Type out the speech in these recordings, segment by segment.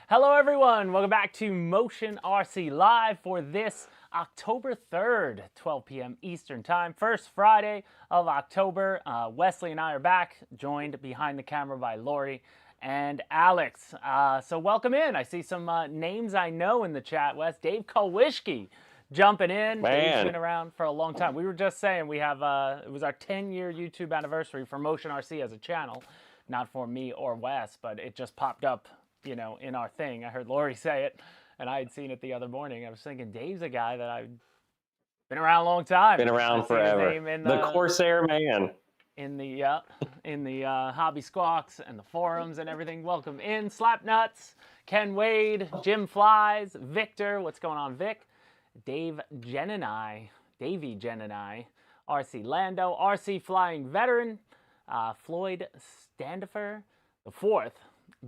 Hello everyone, welcome back to Motion RC Live for this October 3rd, 12 p.m. Eastern Time. First Friday of October. Wesley and I are back, joined behind the camera by Lori and Alex. So welcome in. I see some names I know in the chat, Wes. Dave Kolwischke jumping in. Dave's been around for a long time. We were just saying we have, it was our 10-year YouTube anniversary for Motion RC as a channel. Not for me or Wes, but it just popped up, you know, in our thing. I heard Lori say it, and I had seen it the other morning. I was thinking, Dave's a guy that I've been around a long time. Been around forever. The Corsair man. In the hobby squawks and the forums and everything. Welcome in, Slapnuts, Ken Wade, Jim Flies, Victor. What's going on, Vic? Davey Genini, RC Lando, RC Flying Veteran, Floyd Standifer, the fourth.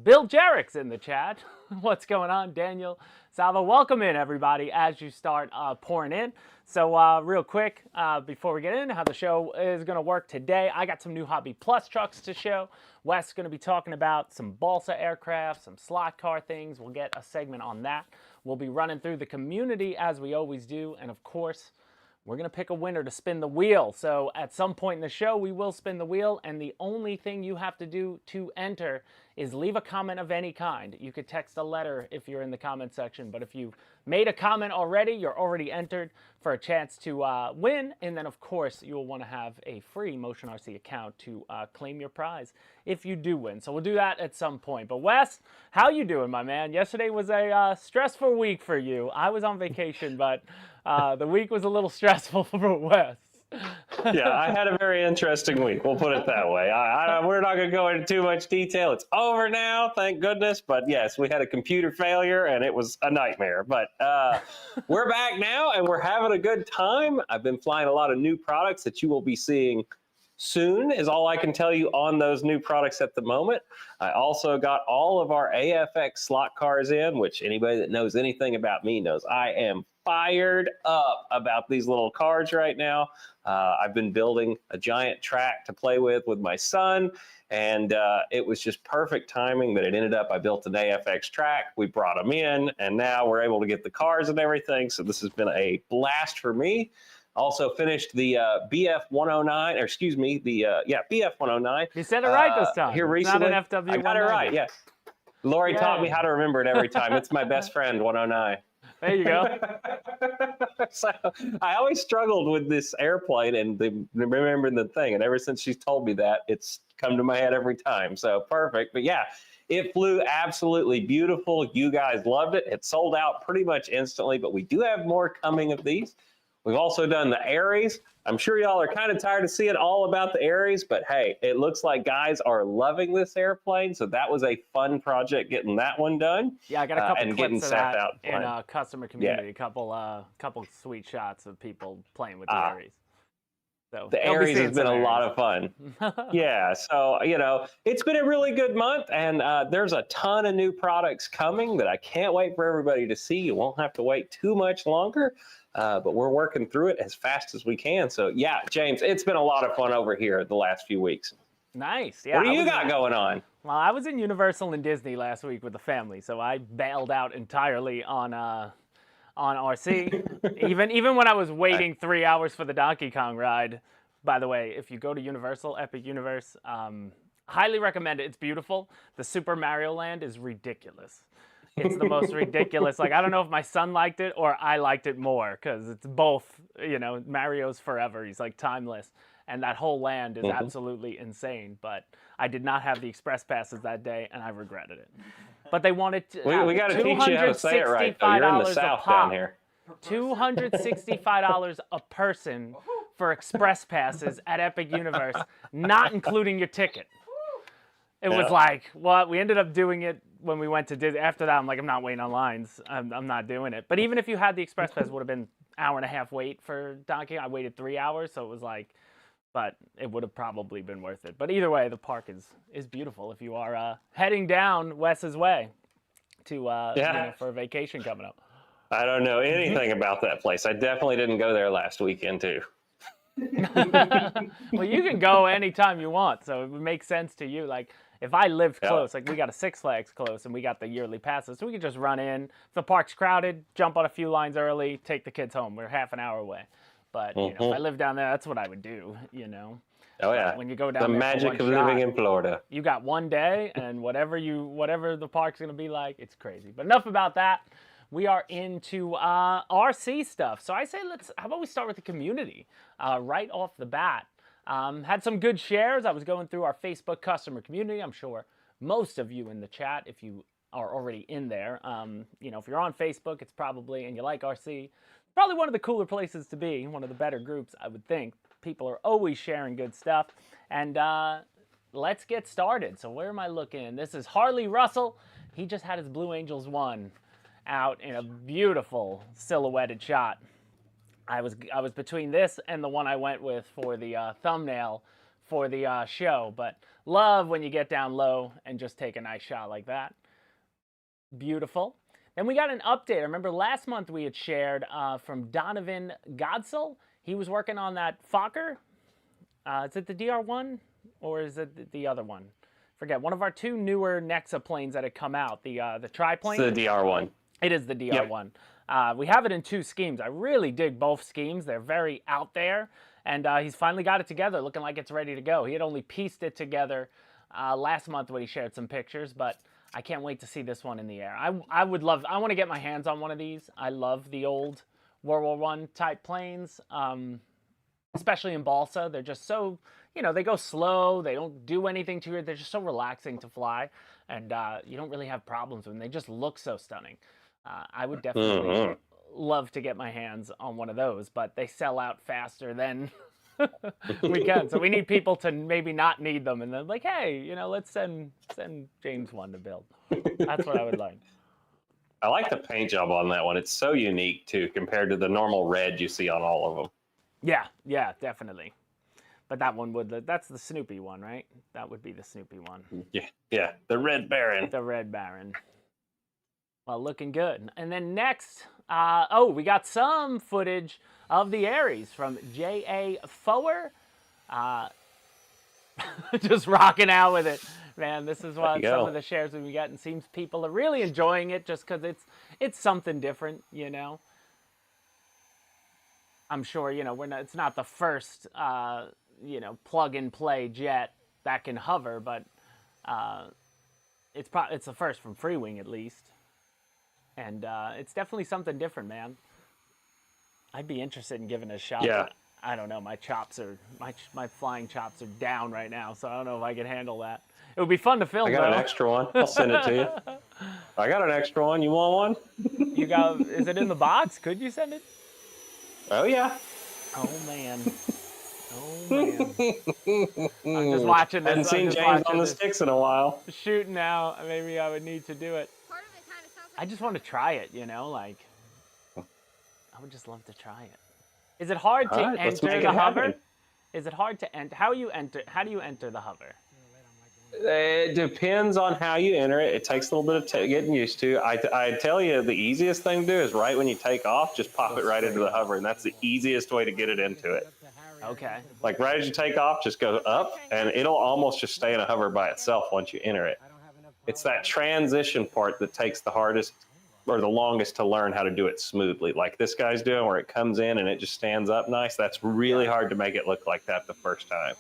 Bill Jarrett's in the chat. What's going on, Daniel Salvo? Welcome in, everybody, as you start pouring in. So real quick, before we get into how the show is going to work today, I got some new Hobby Plus trucks to show. Wes is going to be talking about some balsa aircraft, some slot car things. We'll get a segment on that. We'll be running through the community as we always do. And of course, we're going to pick a winner to spin the wheel. So at some point in the show, we will spin the wheel, and the only thing you have to do to enter is leave a comment of any kind. You could text a letter if you're in the comment section, but if you made a comment already, you're already entered for a chance to win, and then of course you'll want to have a free Motion RC account to claim your prize if you do win. So we'll do that at some point. But Wes, how you doing, my man? Yesterday was a stressful week for you. I was on vacation, but the week was a little stressful for Wes. Yeah, I had a very interesting week. We'll put it that way. We're not going to go into too much detail. It's over now, thank goodness. But yes, we had a computer failure, and it was a nightmare. But we're back now, and we're having a good time. I've been flying a lot of new products that you will be seeing soon, is all I can tell you on those new products at the moment. I also got all of our AFX slot cars in, which anybody that knows anything about me knows I am fired up about these little cars right now. I've been building a giant track to play with my son, and it was just perfect timing that it ended up, I built an AFX track, we brought them in, and now we're able to get the cars and everything. So this has been a blast for me. Also finished the BF 109, or excuse me, the BF 109. You said it right this time. Here recently. Not an FW 190. I got it right, yeah. Lori taught me how to remember it every time. It's my best friend, 109. There you go. So I always struggled with this airplane and remembering the thing. And ever since she's told me that, it's come to my head every time. So perfect. But yeah, it flew absolutely beautiful. You guys loved it. It sold out pretty much instantly, but we do have more coming of these. We've also done the Aries. I'm sure y'all are kind of tired of seeing all about the Aries, but hey, it looks like guys are loving this airplane. So that was a fun project getting that one done. Yeah, I got a couple clips of that out in a customer community. Yeah. A couple sweet shots of people playing with the Aries. So the Aries has been a lot of fun. Yeah, so, you know, it's been a really good month, and there's a ton of new products coming that I can't wait for everybody to see. You won't have to wait too much longer, but we're working through it as fast as we can. So, yeah, James, it's been a lot of fun over here the last few weeks. Nice. Yeah. What do you got going on? Well, I was in Universal and Disney last week with the family, so I bailed out entirely on RC. even when I was waiting 3 hours for the Donkey Kong ride. By the way, if you go to Universal, Epic Universe, highly recommend it. It's beautiful. The Super Mario Land is ridiculous. It's the most ridiculous. Like, I don't know if my son liked it or I liked it more, because it's both, you know, Mario's forever. He's like timeless. And that whole land is absolutely insane. But I did not have the express passes that day, and I regretted it. But they wanted to, we got to teach you how to say it right, though. You're in the South down here. $265 a person for express passes at Epic Universe, not including your ticket. It was like, well, we ended up doing it when we went to Disney. After that, I'm like, I'm not waiting on lines. I'm not doing it. But even if you had the express pass, it would have been hour and a half wait for Donkey. I waited 3 hours, so it was like, but it would have probably been worth it. But either way, the park is beautiful if you are heading down Wes's way to you know, for a vacation coming up. I don't know anything about that place. I definitely didn't go there last weekend, too. Well, you can go anytime you want, so it would make sense to you. Like, If I lived Yeah. close, like we got a Six Flags close and we got the yearly passes, so we could just run in. If the park's crowded, jump on a few lines early, take the kids home. We're half an hour away. But you know, if I lived down there, that's what I would do, you know. Oh yeah. When you go down The there for magic one of shot, living in Florida. you got one day, and whatever the park's gonna be like, it's crazy. But enough about that. We are into RC stuff. So I say how about we start with the community right off the bat. Had some good shares. I was going through our Facebook customer community. I'm sure most of you in the chat, if you are already in there, you know, if you're on Facebook, it's probably, and you like RC, probably one of the cooler places to be, one of the better groups, I would think. People are always sharing good stuff. And let's get started. So where am I looking? This is Harley Russell. He just had his Blue Angels 1 out in a beautiful silhouetted shot. I was between this and the one I went with for the thumbnail for the show, but love when you get down low and just take a nice shot like that. Beautiful. Then we got an update. I remember last month we had shared from Donovan Godsell. He was working on that Fokker. Is it the DR1 or is it the other one? Forget. One of our two newer Nexa planes that had come out, the triplane. It's the DR1. It is the DR1. Yep. We have it in 2 schemes. I really dig both schemes. They're very out there. And he's finally got it together, looking like it's ready to go. He had only pieced it together last month when he shared some pictures, but I can't wait to see this one in the air. I want to get my hands on one of these. I love the old World War I type planes, especially in balsa. They're just so, you know, they go slow. They don't do anything to you. They're just so relaxing to fly. And you don't really have problems with them. They just look so stunning. I would definitely love to get my hands on one of those, but they sell out faster than we can. So we need people to maybe not need them, and then like, hey, you know, let's send James one to build. That's what I would like. I like the paint job on that one. It's so unique too, compared to the normal red you see on all of them. Yeah, definitely. But that one that's the Snoopy one, right? That would be the Snoopy one. Yeah, the Red Baron. The Red Baron. Well, looking good. And then next, we got some footage of the Aries from J.A. Foer. Just rocking out with it. Man, this is what some of the shares we've been getting. Seems people are really enjoying it just because it's something different, you know. I'm sure, you know, it's not the first, you know, plug-and-play jet that can hover, but it's the first from Freewing at least. And it's definitely something different, man. I'd be interested in giving it a shot. Yeah. I don't know. My chops are my flying chops are down right now, so I don't know if I can handle that. It would be fun to film. I got an extra one. I'll send it to you. I got an extra one. You want one? You got? Is it in the box? Could you send it? Oh yeah. Oh man. Oh man. I'm just watching this. Hadn't seen James on the sticks in a while. Shooting now. Maybe I would need to do it. I just want to try it, you know, like I would just love to try it. Is it hard to enter the hover? Is it hard to enter? How do you enter the hover? It depends on how you enter it. It takes a little bit of getting used to. I tell you, the easiest thing to do is right when you take off, just pop it right into the hover, and that's the easiest way to get it into it. Okay. Like right as you take off, just go up, and it'll almost just stay in a hover by itself once you enter it. It's that transition part that takes the hardest or the longest to learn how to do it smoothly. Like this guy's doing, where it comes in and it just stands up nice. That's really hard to make it look like that the first time.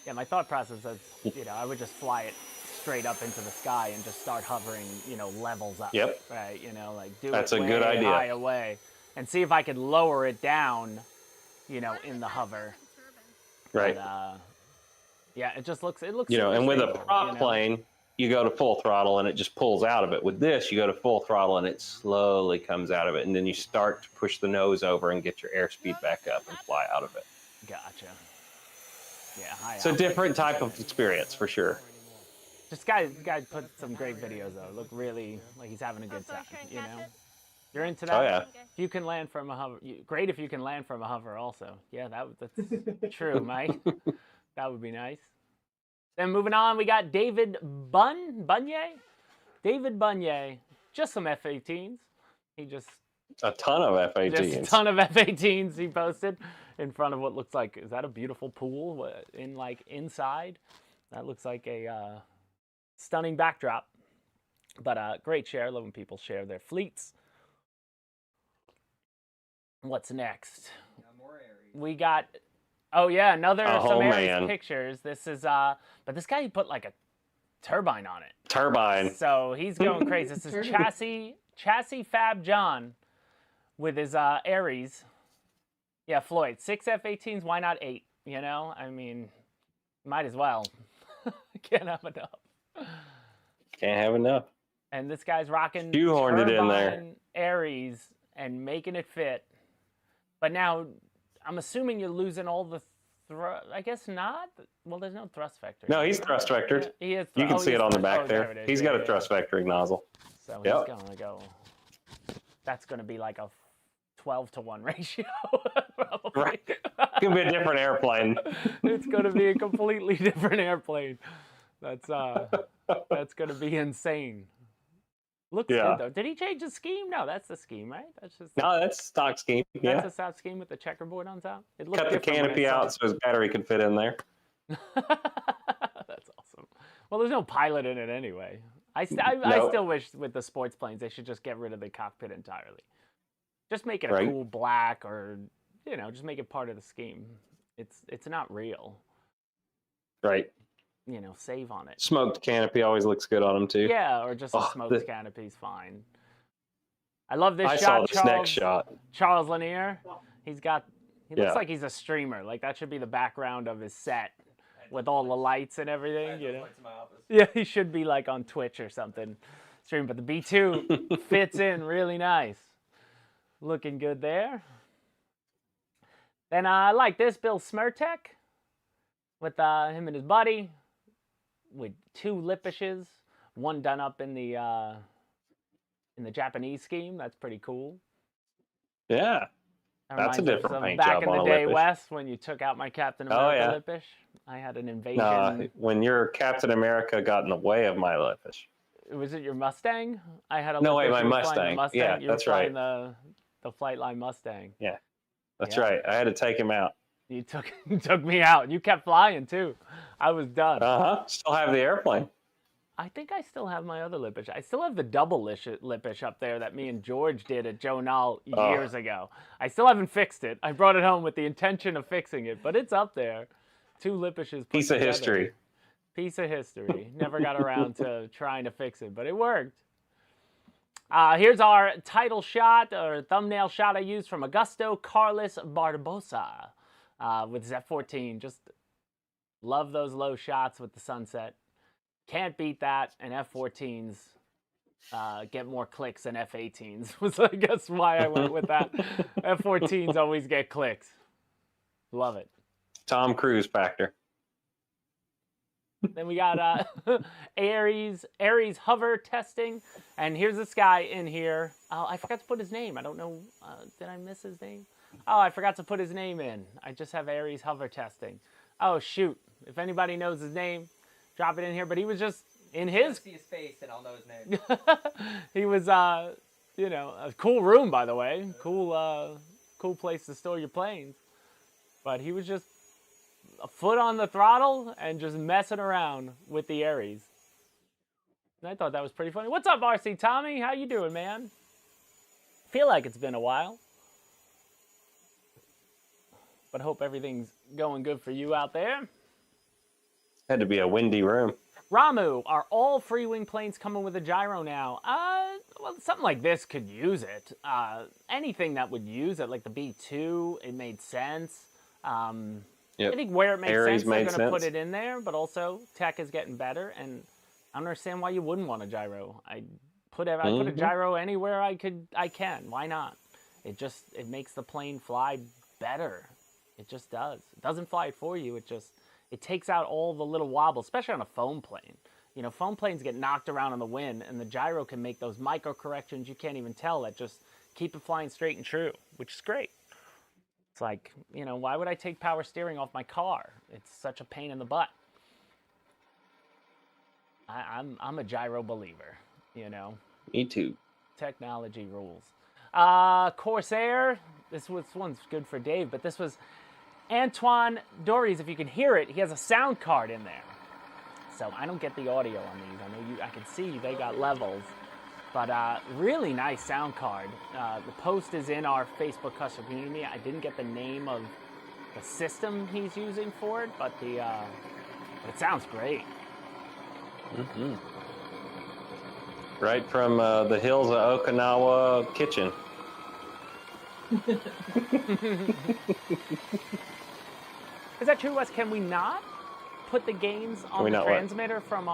Yeah, my thought process is, you know, I would just fly it straight up into the sky and just start hovering, you know, levels up. Yep. Right, you know, like do That's it a good idea. high away and see if I could lower it down, you know, in the hover. Right. But, yeah, it looks. You know, and with a prop plane, you go to full throttle and it just pulls out of it. With this, you go to full throttle and it slowly comes out of it, and then you start to push the nose over and get your airspeed back up and fly out of it. Gotcha. Yeah, it's a different type of experience for sure. This guy put some great videos though. Look really like he's having a good time. You know, you're into that. Oh yeah. If you can land from a hover, great. If you can land from a hover, also. Yeah, that's true, Mike. That would be nice. Then moving on, we got David Bunyay. David Bunyay, just some F-18s. He just a ton of F-18s. Just a ton of F-18s he posted in front of what looks like, is that a beautiful pool inside? That looks like a Stunning backdrop. But great share. Love when people share their fleets. What's next? More Aries. We got, oh yeah, another some Aries man. pictures. This is, but this guy put like a turbine on it. Turbine. So he's going crazy. This is Chassis Fab John with his Aries. Yeah, Floyd. 6 F-18s, why not 8? You know, I mean, might as well. Can't have enough. Can't have enough. And this guy's rocking Shoehorned it in there. turbine Aries and making it fit. But now, I'm assuming you're losing all the I guess not. Well, there's no thrust vector. No, he's thrust vectored. Yeah, he is. You can see it on the back there. It is. He's got a thrust vectoring nozzle. So Yep. he's going to go. That's going to be like a 12-to-1 ratio. Probably. Right. It's going to be a different airplane. It's going to be a completely different airplane. That's going to be insane. Looks good though. Did he change the scheme? No, that's the scheme, right? That's just No, that's stock scheme. Yeah. That's a stock scheme with the checkerboard on top. It Cut the canopy out so his battery can fit in there. That's awesome. Well, there's no pilot in it anyway. I still wish with the sports planes they should just get rid of the cockpit entirely. Just make it a cool black, or just make it part of the scheme. It's not real. Right. Save on it. Smoked canopy always looks good on them too. Yeah, or just a smoked canopy's fine. I love this shot. I saw this next shot. Charles Lanier. He looks like he's a streamer. Like that should be the background of his set with all the lights and everything. Yeah, he should be like on Twitch or something. Stream, but the B2 fits in really nice. Looking good there. Then I like this Bill Smertek with him and his buddy. With 2 Lipishes, one done up in the Japanese scheme. That's pretty cool. Yeah, that's a different paint back job in on the a day, Lipish. Wes, when you took out my Captain America Lipish, I had an invasion. When your Captain America got in the way of my Lipish. Was it your Mustang? I had a No, wait, Lipish. my You were Mustang. flying the Mustang. Yeah, You were that's right. flying the Flightline Mustang. Yeah, that's right. I had to take him out. You took me out. You kept flying too. I was done. Still have the airplane. I think I still have my other Lipish. I still have the double Lipish up there that me and George did at Joe Nall years ago. I still haven't fixed it. I brought it home with the intention of fixing it, but it's up there. 2 Lipishes. Piece of history. Piece of history. Never got around to trying to fix it, but it worked. Here's our title shot, or thumbnail shot I used from Augusto Carlos Barbosa with Z14. Just love those low shots with the sunset. Can't beat that, and F-14s get more clicks than F-18s, was I guess why I went with that. F-14s always get clicks. Love it. Tom Cruise factor. Then we got Aries hover testing, and here's this guy in here. Oh, I forgot to put his name. I don't know. Did I miss his name? Oh, I forgot to put his name in. I just have Aries hover testing. Oh, shoot. If anybody knows his name, drop it in here. But he was just in his... see his face and I'll know his name. He was, a cool room, by the way. Cool place to store your planes. But he was just a foot on the throttle and just messing around with the Aries. And I thought that was pretty funny. What's up, RC Tommy? How you doing, man? Feel like it's been a while. But hope everything's going good for you out there. Had to be a windy room. Ramu, are all free-wing planes coming with a gyro now? Well, something like this could use it. Anything that would use it, like the B2, it made sense. Yep. I think where it makes Aries sense, they're made going to put sense. it in there, but also tech is getting better, and I don't understand why you wouldn't want a gyro. I put a gyro anywhere I can. Why not? It makes the plane fly better. It just does. It doesn't fly it for you. It takes out all the little wobbles, especially on a foam plane. Foam planes get knocked around in the wind, and the gyro can make those micro corrections you can't even tell that just keep it flying straight and true, which is great. It's like, why would I take power steering off my car? It's such a pain in the butt. I'm a gyro believer, Me too. Technology rules. Corsair, this one's good for Dave, but this was Antoine Dories. If you can hear it, he has a sound card in there. so I don't get the audio on these. I know I can see they got levels, but really nice sound card. The post is in our Facebook custom community. I didn't get the name of the system he's using for it, but it sounds great. Mm-hmm. Right from the hills of Okinawa kitchen. Is that true, Wes? Can we not put the gains on the transmitter from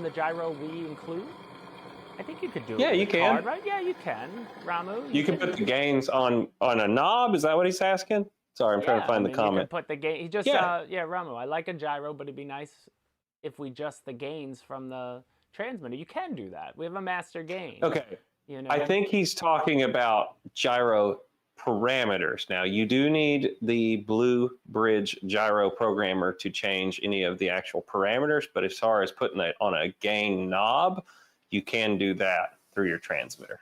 the gyro we include? I think you could do it. Yeah, with you a can. card, right? Yeah, you can. Ramu, You can put the gains on a knob. Is that what he's asking? Sorry, I'm trying to find the comment. You can put the gain. He just Ramu. I like a gyro, but it'd be nice if we just the gains from the transmitter. You can do that. We have a master gain. Okay. You know? I think he's talking about gyro parameters. Now, you do need the Blue Bridge gyro programmer to change any of the actual parameters, but as far as putting it on a gain knob, you can do that through your transmitter.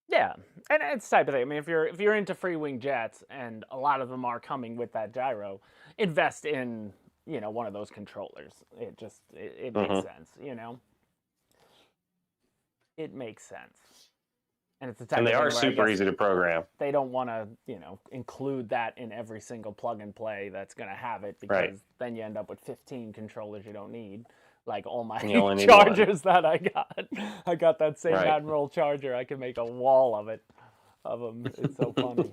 Yeah, and it's the type of thing. I mean, if you're into free wing jets, and a lot of them are coming with that gyro, invest in one of those controllers. It makes sense. It makes sense. And it's the type and they of are thing where super easy to program. They don't want to, include that in every single plug and play that's going to have it, because then you end up with 15 controllers you don't need. Like all my chargers that I got. I got that same Admiral charger. I can make a wall of them. It's so funny.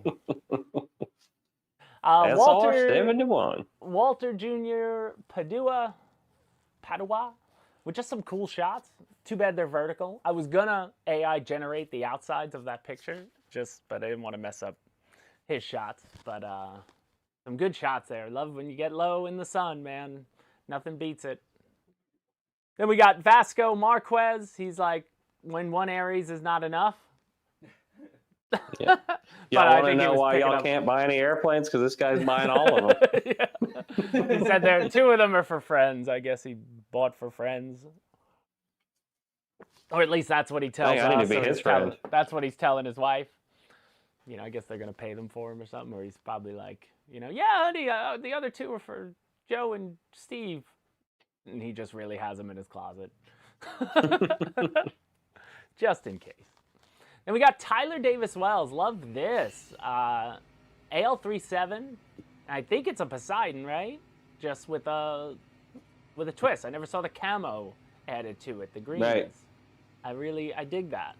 Walter Jr. Padua, with just some cool shots. Too bad they're vertical. I was gonna AI generate the outsides of that picture, but I didn't want to mess up his shots. But some good shots there. Love when you get low in the sun, man. Nothing beats it. Then we got Vasco Marquez. He's like, when one Aries is not enough. Yeah. Y'all want to know why y'all can't buy any airplanes? Because this guy's buying all of them. He said two of them are for friends. I guess he bought for friends. Or at least that's what he tells us. I need to be his friend. That's what he's telling his wife. I guess they're going to pay them for him or something. Or he's probably like, yeah, honey, the other two are for Joe and Steve. And he just really has them in his closet. Just in case. And we got Tyler Davis Wells. Love this. AL37. I think it's a Poseidon, right? Just with a twist. I never saw the camo added to it. The greens. Right. I dig that.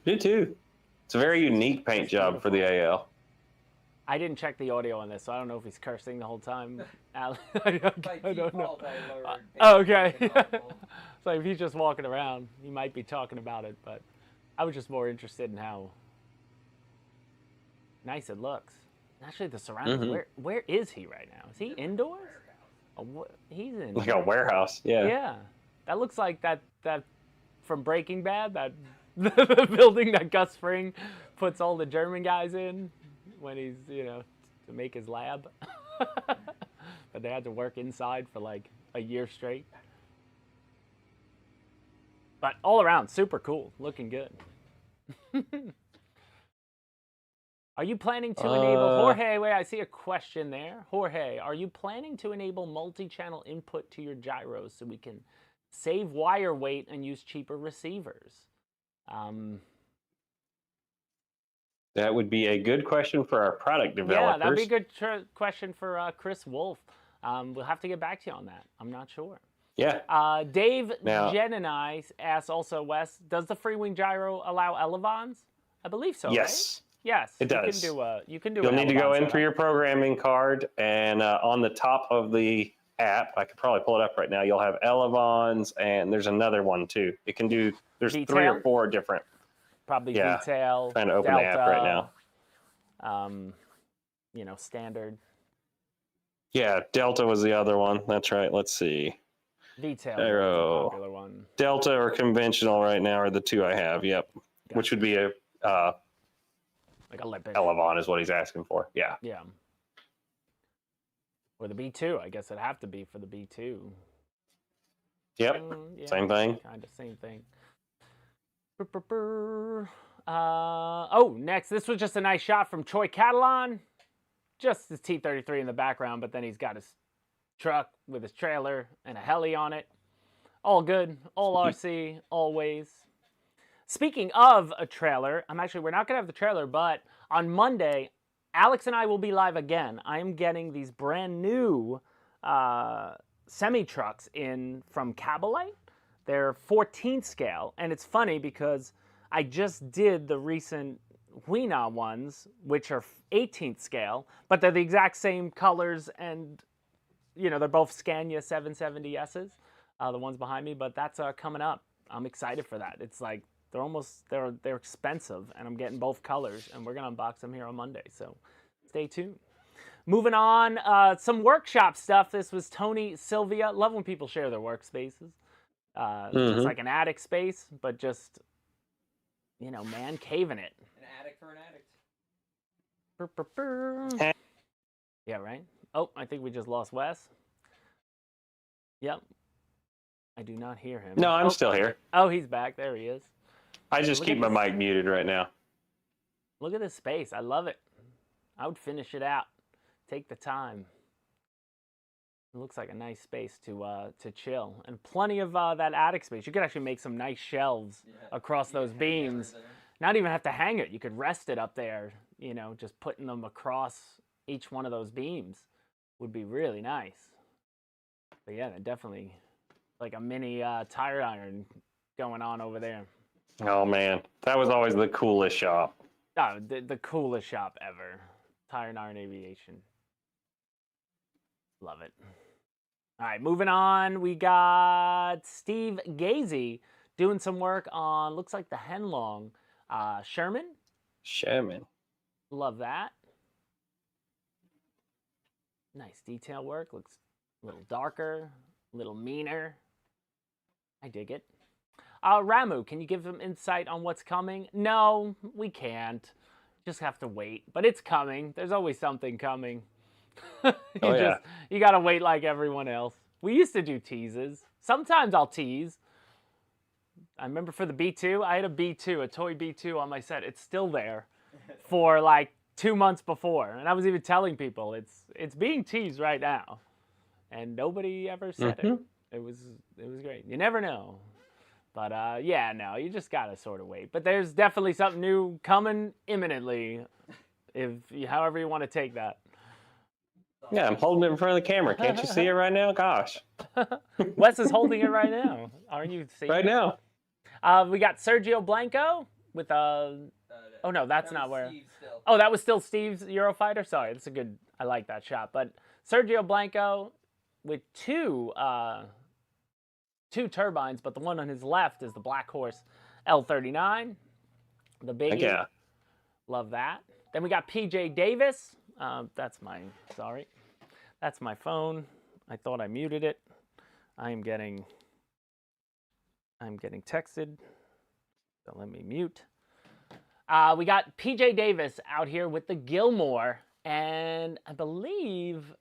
Me too. It's a very unique paint job for the AL. I didn't check the audio on this, so I don't know if he's cursing the whole time. I don't know. Okay. So if he's just walking around, he might be talking about it, but I was just more interested in how nice it looks. Actually, the surroundings. Mm-hmm. Where is he right now? Is he indoors? He's in like a warehouse. Yeah. Yeah. That looks like that from Breaking Bad. That the building that Gus Fring puts all the German guys in when he's to make his lab. But they had to work inside for like a year straight. But all around, super cool. Looking good. Are you planning to enable... Jorge, wait, I see a question there. Jorge, are you planning to enable multi-channel input to your gyros so we can save wire weight and use cheaper receivers? That would be a good question for our product developers. Yeah, that would be a good question for Chris Wolf. We'll have to get back to you on that. I'm not sure. Yeah. Dave Genini asks also, Wes, does the free wing gyro allow elevons? I believe so. Yes. Right? Yes. It does. You can do. You'll need to go in for your programming card, and on the top of the app, I could probably pull it up right now. You'll have elevons, and there's another one too. It can do. There's detail? 3 or 4 different. Probably detail. Trying to open Delta, the app right now. Standard. Yeah, Delta was the other one. That's right. Let's see. Detail. Aero. Popular one. Delta or conventional right now are the 2 I have. Yep. Gotcha. Which would be a like a lip elevon is what he's asking for. Yeah. Yeah. Or the B2. I guess it'd have to be for the B2. Yep. Yeah, same thing. Kind of same thing. Next. This was just a nice shot from Troy Catalan. just his T-33 in the background, but then he's got his truck with his trailer and a heli on it. All good, all RC, always. Speaking of a trailer, we're not going to have the trailer, but on Monday, Alex and I will be live again. I am getting these brand new semi-trucks in from Cabalite. They're 14th scale, and it's funny because I just did the recent Huina ones, which are 18th scale, but they're the exact same colors, and they're both Scania 770Ss, the ones behind me, but that's coming up. I'm excited for that. It's like they're expensive, and I'm getting both colors, and we're gonna unbox them here on Monday, so stay tuned. Moving on, some workshop stuff. This was Tony Sylvia. Love when people share their workspaces. Just like an attic space, but just, man caving it. An attic for an addict. Yeah, right? Oh, I think we just lost Wes. Yep. I do not hear him. No, I'm still here. Oh, he's back. There he is. I just keep my mic muted right now. Look at this space. I love it. I would finish it out. Take the time. It looks like a nice space to chill, and plenty of that attic space. You could actually make some nice shelves across those beams. Not even have to hang it. You could rest it up there. Just putting them across each one of those beams would be really nice. But yeah, definitely like a mini tire iron going on over there. Oh man, that was always the coolest shop. Oh, the coolest shop ever. Tire and Iron Aviation. Love it. All right, moving on. We got Steve Gazy doing some work on, looks like the Henlong Sherman. Love that. Nice detail work. Looks a little darker, a little meaner. I dig it. Ramu, can you give them insight on what's coming? No, we can't. Just have to wait. But it's coming. There's always something coming. You gotta wait like everyone else. We used to do teases. Sometimes I'll tease. I remember for the B2, I had a B2, a toy B2 on my set. It's still there for like 2 months before. And I was even telling people it's being teased right now. And nobody ever said it. It was great. You never know. But yeah, no, you just gotta sort of wait. But there's definitely something new coming imminently, however you want to take that. Yeah, I'm holding it in front of the camera. Can't you see it right now? Gosh. Wes is holding it right now. Aren't you seeing right it? now? We got Sergio Blanco with oh no, that's not where. Still. Oh, that was still Steve's Eurofighter. Sorry, that's a good. I like that shot. But Sergio Blanco with two turbines, but the one on his left is the Black Horse L39, the biggie. Yeah. Love that. Then we got PJ Davis. That's my phone. I thought I muted it. I'm getting texted. So let me mute. We got PJ Davis out here with the Gilmore, and I believe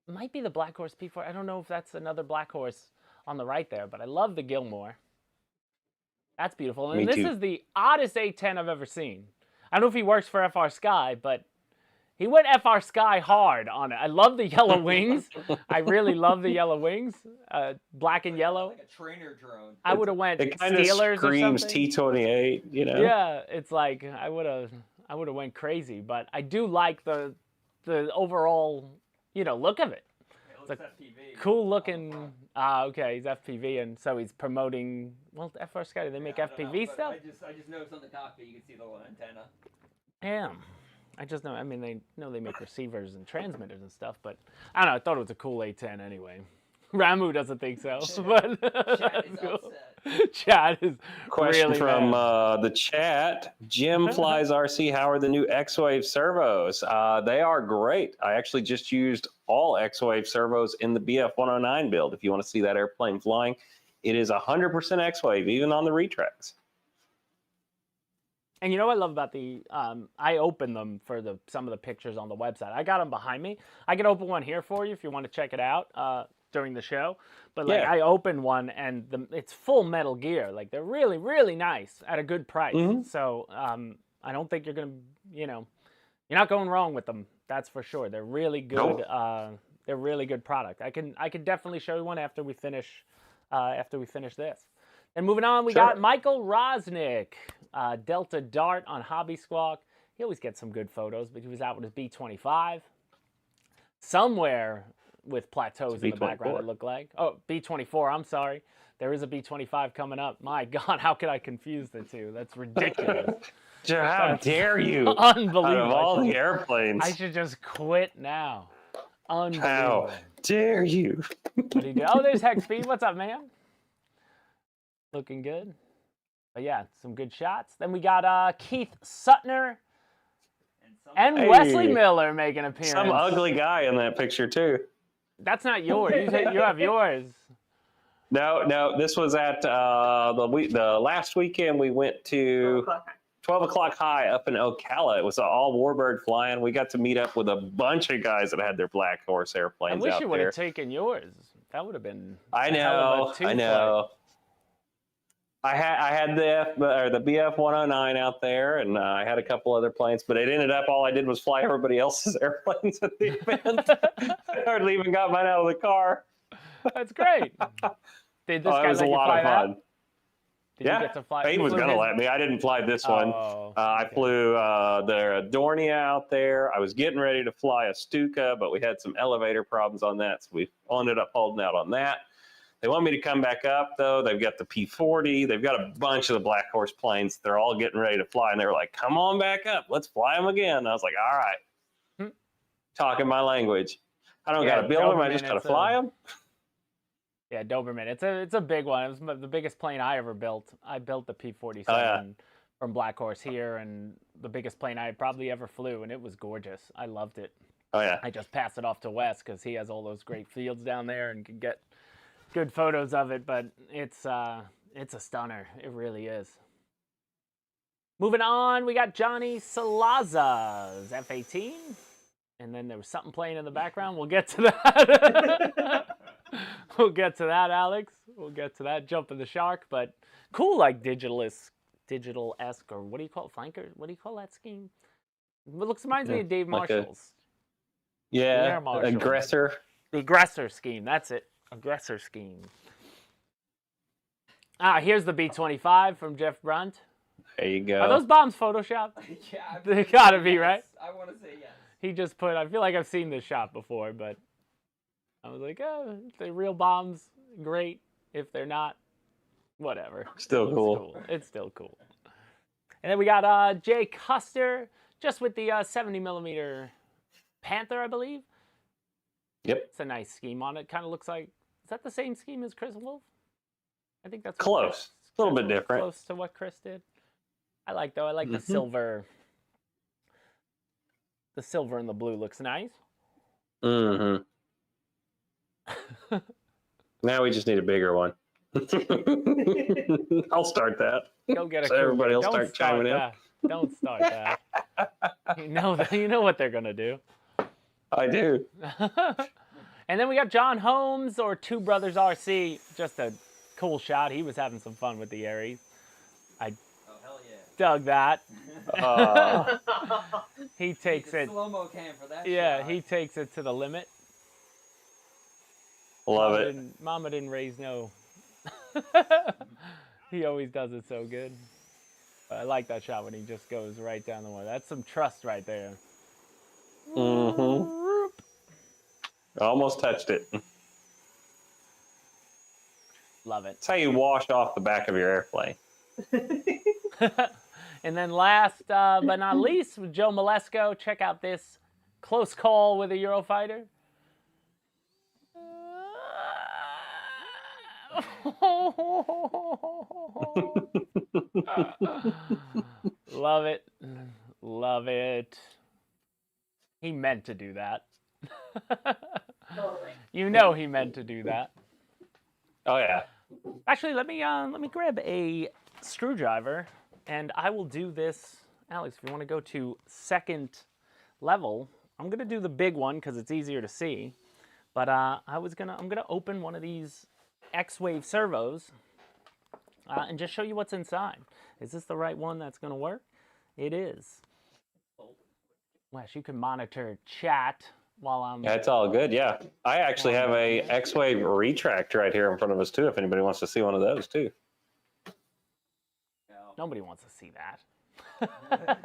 it might be the Black Horse P4. I don't know if that's another Black Horse on the right there, but I love the Gilmore. That's beautiful. And this is the oddest A10 I've ever seen. I don't know if he works for FR Sky, but he went FR Sky hard on it. I love the yellow wings. I really love the yellow wings, black and yellow. Like a trainer drone. I would have went It kind Steelers of screams or something. T28, Yeah, it's like I would have went crazy, but I do like the overall, look of it. It looks FPV. Cool looking. Okay, he's FPV, and so he's promoting. Well, FR Sky, do they make FPV stuff? I just noticed on the cockpit you can see the little antenna. Yeah. I just know. I mean, they know they make receivers and transmitters and stuff, but I don't know. I thought it was a cool A10 anyway. Ramu doesn't think so, but Chat is cool. upset. Chat is Question really from mad. the chat. Jim Flies RC. How are the new X-Wave servos? They are great. I actually just used all X-Wave servos in the BF-109 build. If you want to see that airplane flying, it is 100% X-Wave, even on the retracts. And you know what I love about the, I opened them for some of the pictures on the website. I got them behind me. I can open one here for you if you want to check it out during the show. But like I opened one and it's full Metal Gear. Like they're really, really nice at a good price. So I don't think you're going to, you're not going wrong with them That's for sure. They're really good. Nope. They're really good product. I can definitely show you one after we finish this. And moving on, we got Michael Rosnick, Delta Dart on Hobby Squawk. He always gets some good photos, but he was out with his B-25. Somewhere with plateaus in the background, it looked like. Oh, B-24, I'm sorry. There is a B-25 coming up. My God, how could I confuse the two? That's ridiculous. How dare you? Unbelievable. Out of all the airplanes. I should just quit now. Unbelievable. How dare you? What do you do? Oh, there's Hex Speed. What's up, man? Looking good. But yeah, some good shots. Then we got Keith Sutner and Wesley Miller making an appearance. Some ugly guy in that picture, too. That's not yours. You have yours. No, this was at the last weekend we went to 12 o'clock high up in Ocala. It was all Warbird flying. We got to meet up with a bunch of guys that had their Black Horse airplanes out there. I wish you would have taken yours. That would have been I know. I had the BF-109 out there, and I had a couple other planes, but it ended up all I did was fly everybody else's airplanes at the event. I hardly even got mine out of the car. That's great. Did this guy was a let you lot fly of fun. that? Did you get to fly? Fade was going to let me. I didn't fly this one. I flew the Dornier out there. I was getting ready to fly a Stuka, but we had some elevator problems on that, so we ended up holding out on that. They want me to come back up, though. They've got the P-40. They've got a bunch of the Black Horse planes. They're all getting ready to fly, and they were like, come on back up. Let's fly them again. And I was like, all right. Talking my language. I don't got to build them. I just got to fly them. Yeah, Doberman. It's a big one. It was the biggest plane I ever built. I built the P-47 from Black Horse here, and the biggest plane I probably ever flew, and it was gorgeous. I loved it. Oh, yeah. I just passed it off to Wes because he has all those great fields down there and can get good photos of it, but it's a stunner. It really is. Moving on, we got Johnny Salaza's F-18, and then there was something playing in the background. We'll get to that. We'll get to that, Alex. We'll get to that. Jumping the shark, but cool, like digital-esque, or what do you call it? Flanker? What do you call that scheme? It reminds me of Dave Marshall's. Aggressor. The aggressor scheme. That's it. Aggressor scheme. Here's the B-25 from Jeff Brunt. There you go. Are those bombs Photoshopped? Yeah, They gotta be, right? I want to say yes. He just put, I feel like I've seen this shot before, but I was like, if they're real bombs, great. If they're not, whatever. Still cool. It's still cool. And then we got Jay Custer, just with the 70mm Panther, I believe. Yep. It's a nice scheme on it. Kind of looks like, is that the same scheme as Chris Wolf? I think that's close. A little bit different. Close to what Chris did. I like the silver. The silver and the blue looks nice. Mm-hmm. Now we just need a bigger one. I'll start that. Go get a so everybody will start chiming in. Don't start that. You know what they're gonna do. I do. And then we got John Holmes, or Two Brothers RC. Just a cool shot. He was having some fun with the Aries. Oh, hell yeah. Dug that. He takes it. Slow-mo cam for that shot. He takes it to the limit. Love it. Mama didn't raise no. He always does it so good. I like that shot when he just goes right down the wall. That's some trust right there. Mm-hmm. Almost touched it. Love it. That's how you wash off the back of your airplane. And then last but not least, with Joe Malesko, check out this close call with a Eurofighter. Love it. Love it. He meant to do that. You know he meant to do that. Oh yeah. Actually, let me grab a screwdriver and I will do this. Alex, if you want to go to second level, I'm gonna do the big one because it's easier to see. But I'm gonna open one of these X-Wave servos and just show you what's inside. Is this the right one that's gonna work? It is. Wes, you can monitor chat while I'm. Yeah, it's all good. Yeah, I actually have a X-Wave retract right here in front of us too. If anybody wants to see one of those too. Nobody wants to see that.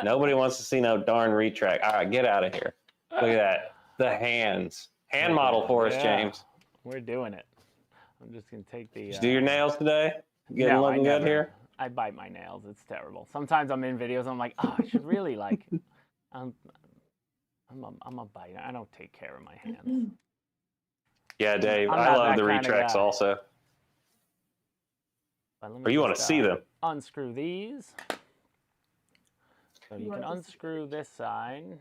Nobody wants to see no darn retract. All right, get out of here. Look at that. The hands. Hand model for us, James. We're doing it. I'm just going to take the... Did you do your nails today? Getting no, looking good here? I bite my nails. It's terrible. Sometimes I'm in videos, I'm like, oh, I should really like... I'm a biter. I don't take care of my hands. Yeah, Dave. I love the retracts also. But you want to see them. Unscrew these. So you can unscrew this side.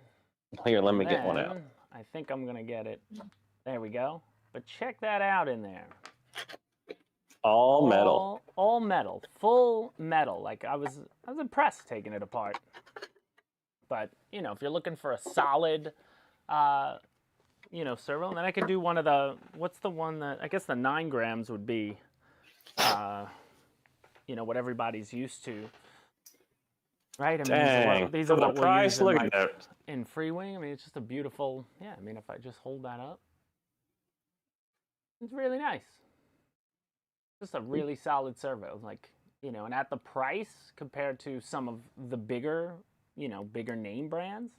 Here, let me get one out. I think I'm going to get it. There we go. But check that out in there. All metal. All metal. Full metal. Like I was impressed taking it apart. But, you know, if you're looking for a solid, you know, servo, and then I could do one of the, what's the one that, I guess the 9 grams would be, you know, what everybody's used to. Right? I mean, Dang. these are what the we'll price, use look at that. in free wing. I mean, it's just a beautiful, yeah, I mean, if I just hold that up, it's really nice. Just a really solid servo. Like, you know, and at the price compared to some of the bigger, you know, bigger name brands,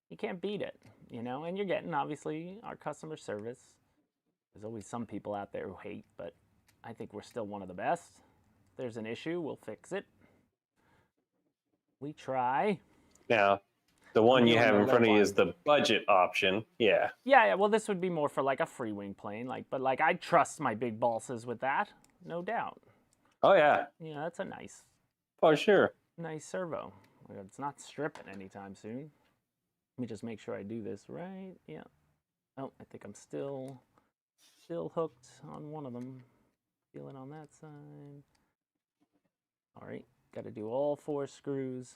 you can't beat it, you know, and you're getting, obviously, our customer service. There's always some people out there who hate, but I think we're still one of the best. If there's an issue, we'll fix it. We try. Now, the one you have in front of you is the budget option. Yeah. Yeah, well, this would be more for like a free wing plane, like, but like I trust my big balsas with that, no doubt. Oh yeah. Yeah, that's a nice. For sure. Nice servo. It's not stripping anytime soon. Let me just make sure I do this right. Yeah. Oh, I think I'm still hooked on one of them. Feel it on that side. All right, got to do all 4 screws.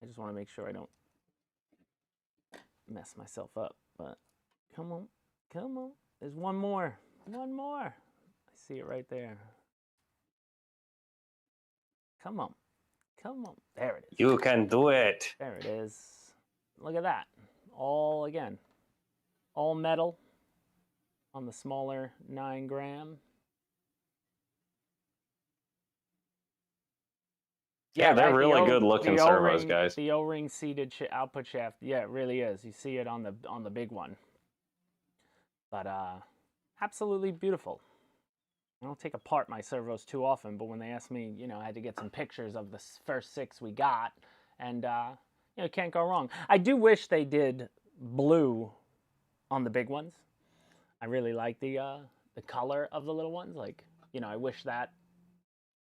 I just want to make sure I don't mess myself up. But come on, come on. There's one more. One more. I see it right there. Come on. Come on. There it is. You can do it. There it is. Look at that. All, again, all metal on the smaller 9 gram. Yeah, they're right, really good looking servos, guys. The O-ring seated output shaft. Yeah, it really is. You see it on the big one. But absolutely beautiful. I don't take apart my servos too often, but when they asked me, you know, I had to get some pictures of the first 6 we got, and you know, can't go wrong. I do wish they did blue on the big ones. I really like the color of the little ones. Like, you know, I wish that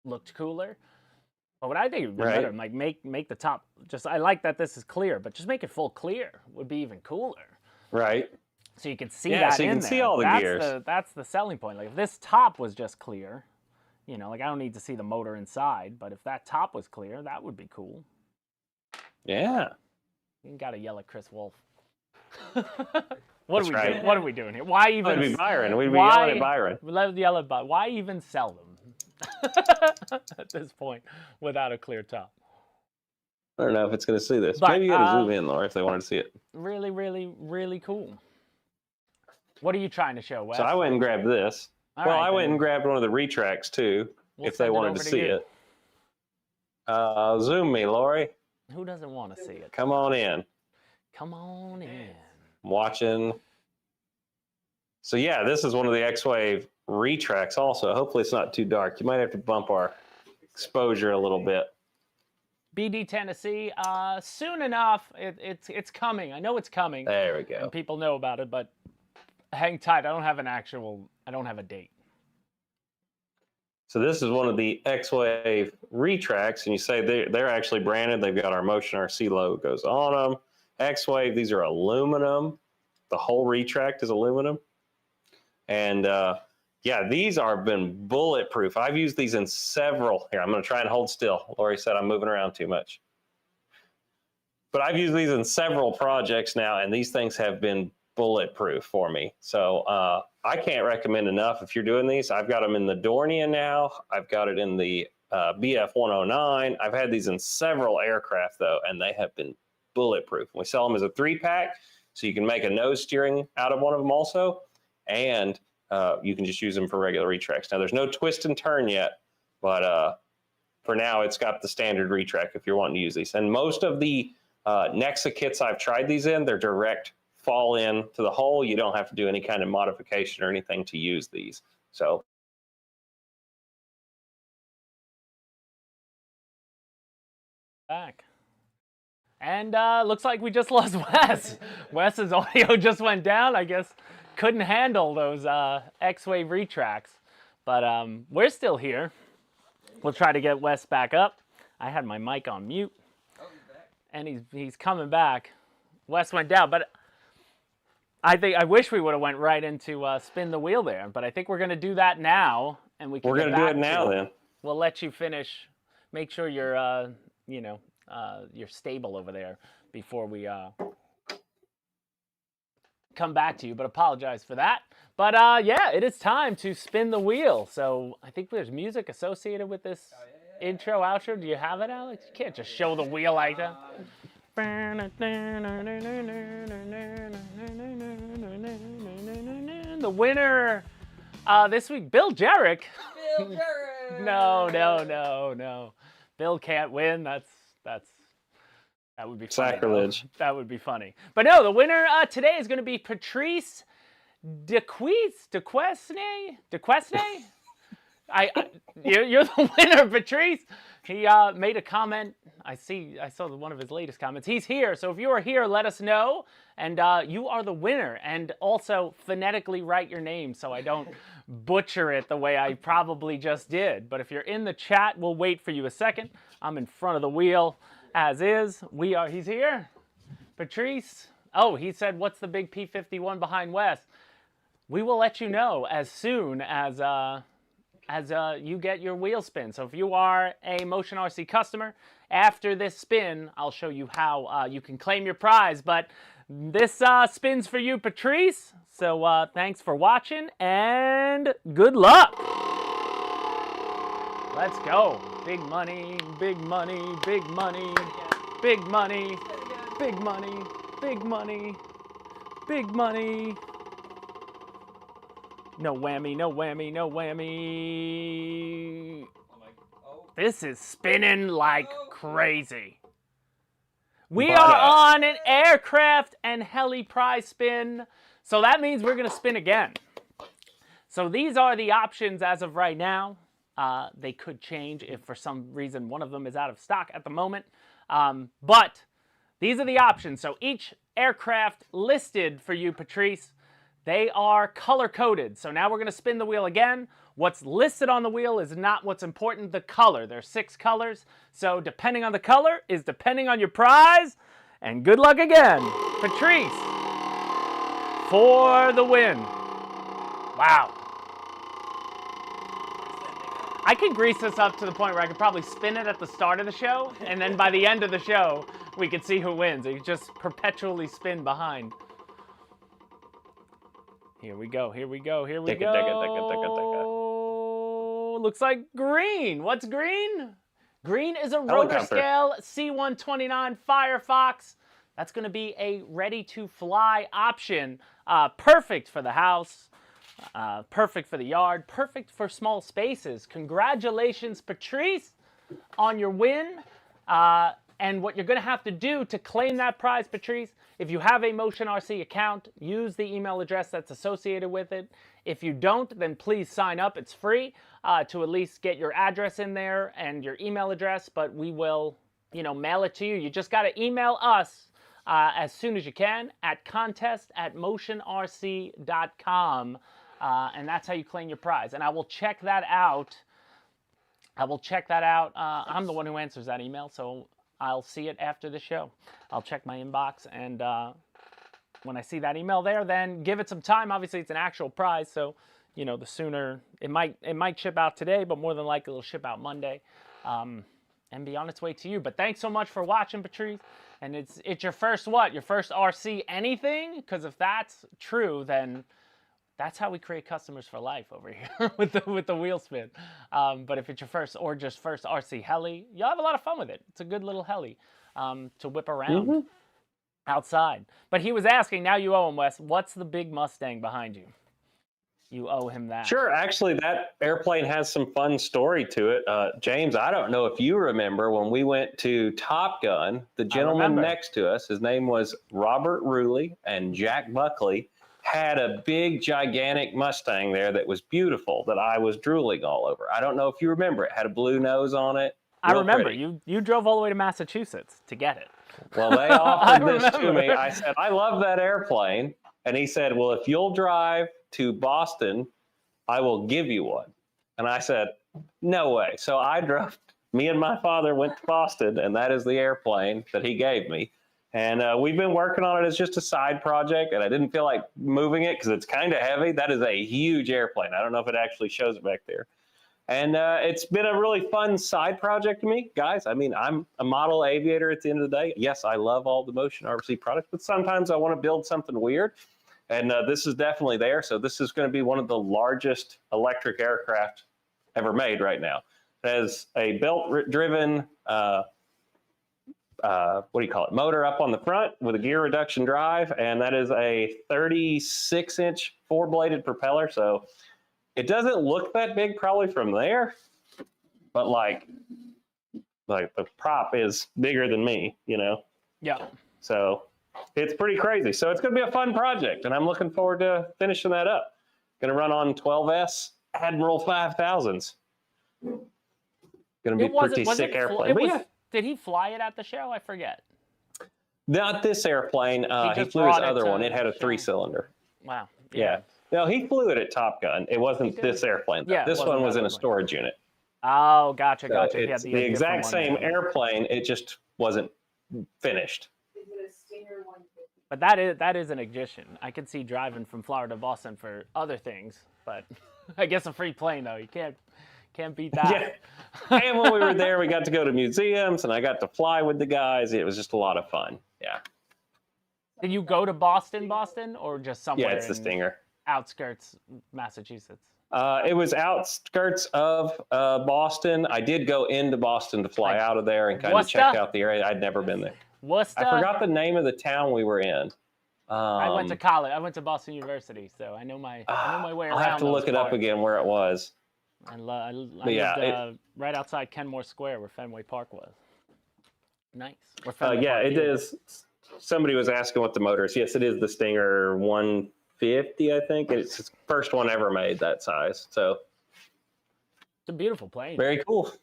looked cooler. But what I think would be better, like make the top just. I like that this is clear, but just make it full clear would be even cooler. Right. So you can see that. So you can see all the gears. That's the selling point. Like if this top was just clear, you know, like I don't need to see the motor inside, but if that top was clear, that would be cool. Yeah. You got to yell at Chris Wolf. What are we doing? What are we doing here? Why even? We'd be Byron. We'd be yelling at Byron. Let's yell at Byron. Why even sell them at this point without a clear top? I don't know if it's going to see this. But, maybe you got to zoom in, Laura, if they wanted to see it. Really, really, really cool. What are you trying to show, Wes? So I went and grabbed this. I went and grabbed one of the retracts too, if they wanted to see it. Zoom me, Lori. Who doesn't want to see it? Come on in. Come on in. I'm watching. So yeah, this is one of the X-Wave retracts also. Hopefully it's not too dark. You might have to bump our exposure a little bit. BD Tennessee, soon enough. It's coming. I know it's coming. There we go. And people know about it, but hang tight. I don't have a date. So this is one of the X-Wave retracts, and you say they're actually branded. They've got our Motion RC logos on them. X-Wave, these are aluminum. The whole retract is aluminum. And yeah, these have been bulletproof. I've used these in several. Here, I'm going to try and hold still. Lori said I'm moving around too much. But I've used these in several projects now, and these things have been bulletproof for me. So I can't recommend enough if you're doing these. I've got them in the Dornier now. I've got it in the BF-109. I've had these in several aircraft, though, and they have been bulletproof. We sell them as a 3-pack, so you can make a nose steering out of one of them also, and you can just use them for regular retracts. Now, there's no twist and turn yet, but for now, it's got the standard retract if you're wanting to use these. And most of the Nexa kits I've tried these in, they're direct fall in to the hole. You don't have to do any kind of modification or anything to use these. So back. And looks like we just lost Wes. Wes's audio just went down. I guess couldn't handle those X-Wave retracts. But we're still here. We'll try to get Wes back up. I had my mic on mute. Oh, he's back. And he's coming back. Wes went down, but I wish we would have went right into spin the wheel there. But I think we're going to do that now, and we're going to do it now then. We'll let you finish. Make sure you're you're stable over there before we come back to you, but apologize for that. But yeah, it is time to spin the wheel. So I think there's music associated with this intro, outro. Do you have it, Alex? You can't just show the wheel like that. The winner this week, Bill Jarek. Bill Jarek. No. Bill can't win. That would be funny, sacrilege. That would be funny. But no, the winner today is going to be Patrice DeQuesne. You're the winner, Patrice. He made a comment. I saw one of his latest comments. He's here, so if you are here, let us know. And you are the winner. And also phonetically write your name so I don't butcher it the way I probably just did. But if you're in the chat, we'll wait for you a second. I'm in front of the wheel as is. He's here. Patrice. Oh, he said, what's the big P-51 behind Wes? We will let you know as soon as you get your wheel spin. So if you are a Motion RC customer, after this spin, I'll show you how you can claim your prize. But this spins for you, Patrice. So thanks for watching and good luck. Let's go. Big money, big money, big money, big money, big money, big money, big money. No whammy, no whammy, no whammy. This is spinning like crazy. We are on an aircraft and heli prize spin. So that means we're going to spin again. So these are the options as of right now. They could change if for some reason one of them is out of stock at the moment. But these are the options. So each aircraft listed for you, Patrice, they are color-coded. So now we're going to spin the wheel again. What's listed on the wheel is not what's important, the color. There's 6 colors. So depending on the color is depending on your prize. And good luck again. Patrice, for the win. Wow. I could grease this up to the point where I could probably spin it at the start of the show, and then by the end of the show, we could see who wins. You just perpetually spin behind. Here we go, here we go, here we go. Looks like green. What's green? Green is a rotor scale C129 Firefox. That's going to be a ready-to-fly option. Perfect for the house. Perfect for the yard, perfect for small spaces. Congratulations, Patrice, on your win. And what you're going to have to do to claim that prize, Patrice, if you have a Motion RC account, use the email address that's associated with it. If you don't, then please sign up. It's free to at least get your address in there and your email address, but we will, mail it to you. You just got to email us as soon as you can at contest@motionrc.com. And that's how you claim your prize. And I will check that out. I'm the one who answers that email, so I'll see it after the show. I'll check my inbox, and when I see that email there, then give it some time. Obviously, it's an actual prize, so the sooner it might ship out today, but more than likely it'll ship out Monday, and be on its way to you. But thanks so much for watching, Patrice. And it's your first what? Your first RC anything? Because if that's true, then that's how we create customers for life over here with the wheel spin. But if it's your first RC heli, you'll have a lot of fun with it. It's a good little heli to whip around. outside. But he was asking, now you owe him, Wes, what's the big Mustang behind you? You owe him that. Sure. Actually, that airplane has some fun story to it. James, I don't know if you remember when we went to Top Gun, the gentleman next to us, his name was Robert Ruley, and Jack Buckley had a big, gigantic Mustang there that was beautiful that I was drooling all over. I don't know if you remember. It had a blue nose on it. I remember. Pretty. You drove all the way to Massachusetts to get it. Well, they offered this to me. I said, I love that airplane. And he said, well, if you'll drive to Boston, I will give you one. And I said, no way. So I drove, me and my father went to Boston, and that is the airplane that he gave me. And we've been working on it as just a side project, and I didn't feel like moving it because it's kind of heavy. That is a huge airplane. I don't know if it actually shows it back there. And it's been a really fun side project to me, guys. I mean, I'm a model aviator at the end of the day. Yes, I love all the Motion RC products, but sometimes I want to build something weird. And this is definitely there. So this is going to be one of the largest electric aircraft ever made right now. It has a belt-driven, what do you call it, motor up on the front with a gear reduction drive. And that is a 36-inch four-bladed propeller. So it doesn't look that big probably from there, but like the prop is bigger than me, you know? Yeah. So it's pretty crazy. So it's going to be a fun project, and I'm looking forward to finishing that up. Going to run on 12S Admiral 5000s. Going to be pretty sick airplane. Did he fly it at the show? I forget. Not this airplane. He flew his other one. It had a 3-cylinder. Wow. Yeah. No, he flew it at Top Gun. It wasn't this airplane. Yeah, this one was in a storage unit. Oh, gotcha. So it's the exact same airplane. It just wasn't finished. But that is an addition. I could see driving from Florida to Boston for other things, but I guess a free plane though. You can't beat that. Yeah. And when we were there, we got to go to museums, and I got to fly with the guys. It was just a lot of fun. Yeah. Did you go to Boston, or just somewhere? Yeah, it's the Stinger. Outskirts, Massachusetts. It was outskirts of Boston. I did go into Boston to fly out of there and kind of check out the area. I'd never been there. Worcester? I forgot the name of the town we were in. I went to college. I went to Boston University, so I know my way around. I'll have to look it up again where it was. I lived right outside Kenmore Square, where Fenway Park was. Nice. Yeah, it is. Somebody was asking what the motor is. Yes, it is the Stinger 150, I think. It's the first one ever made that size. So it's a beautiful plane. Very cool.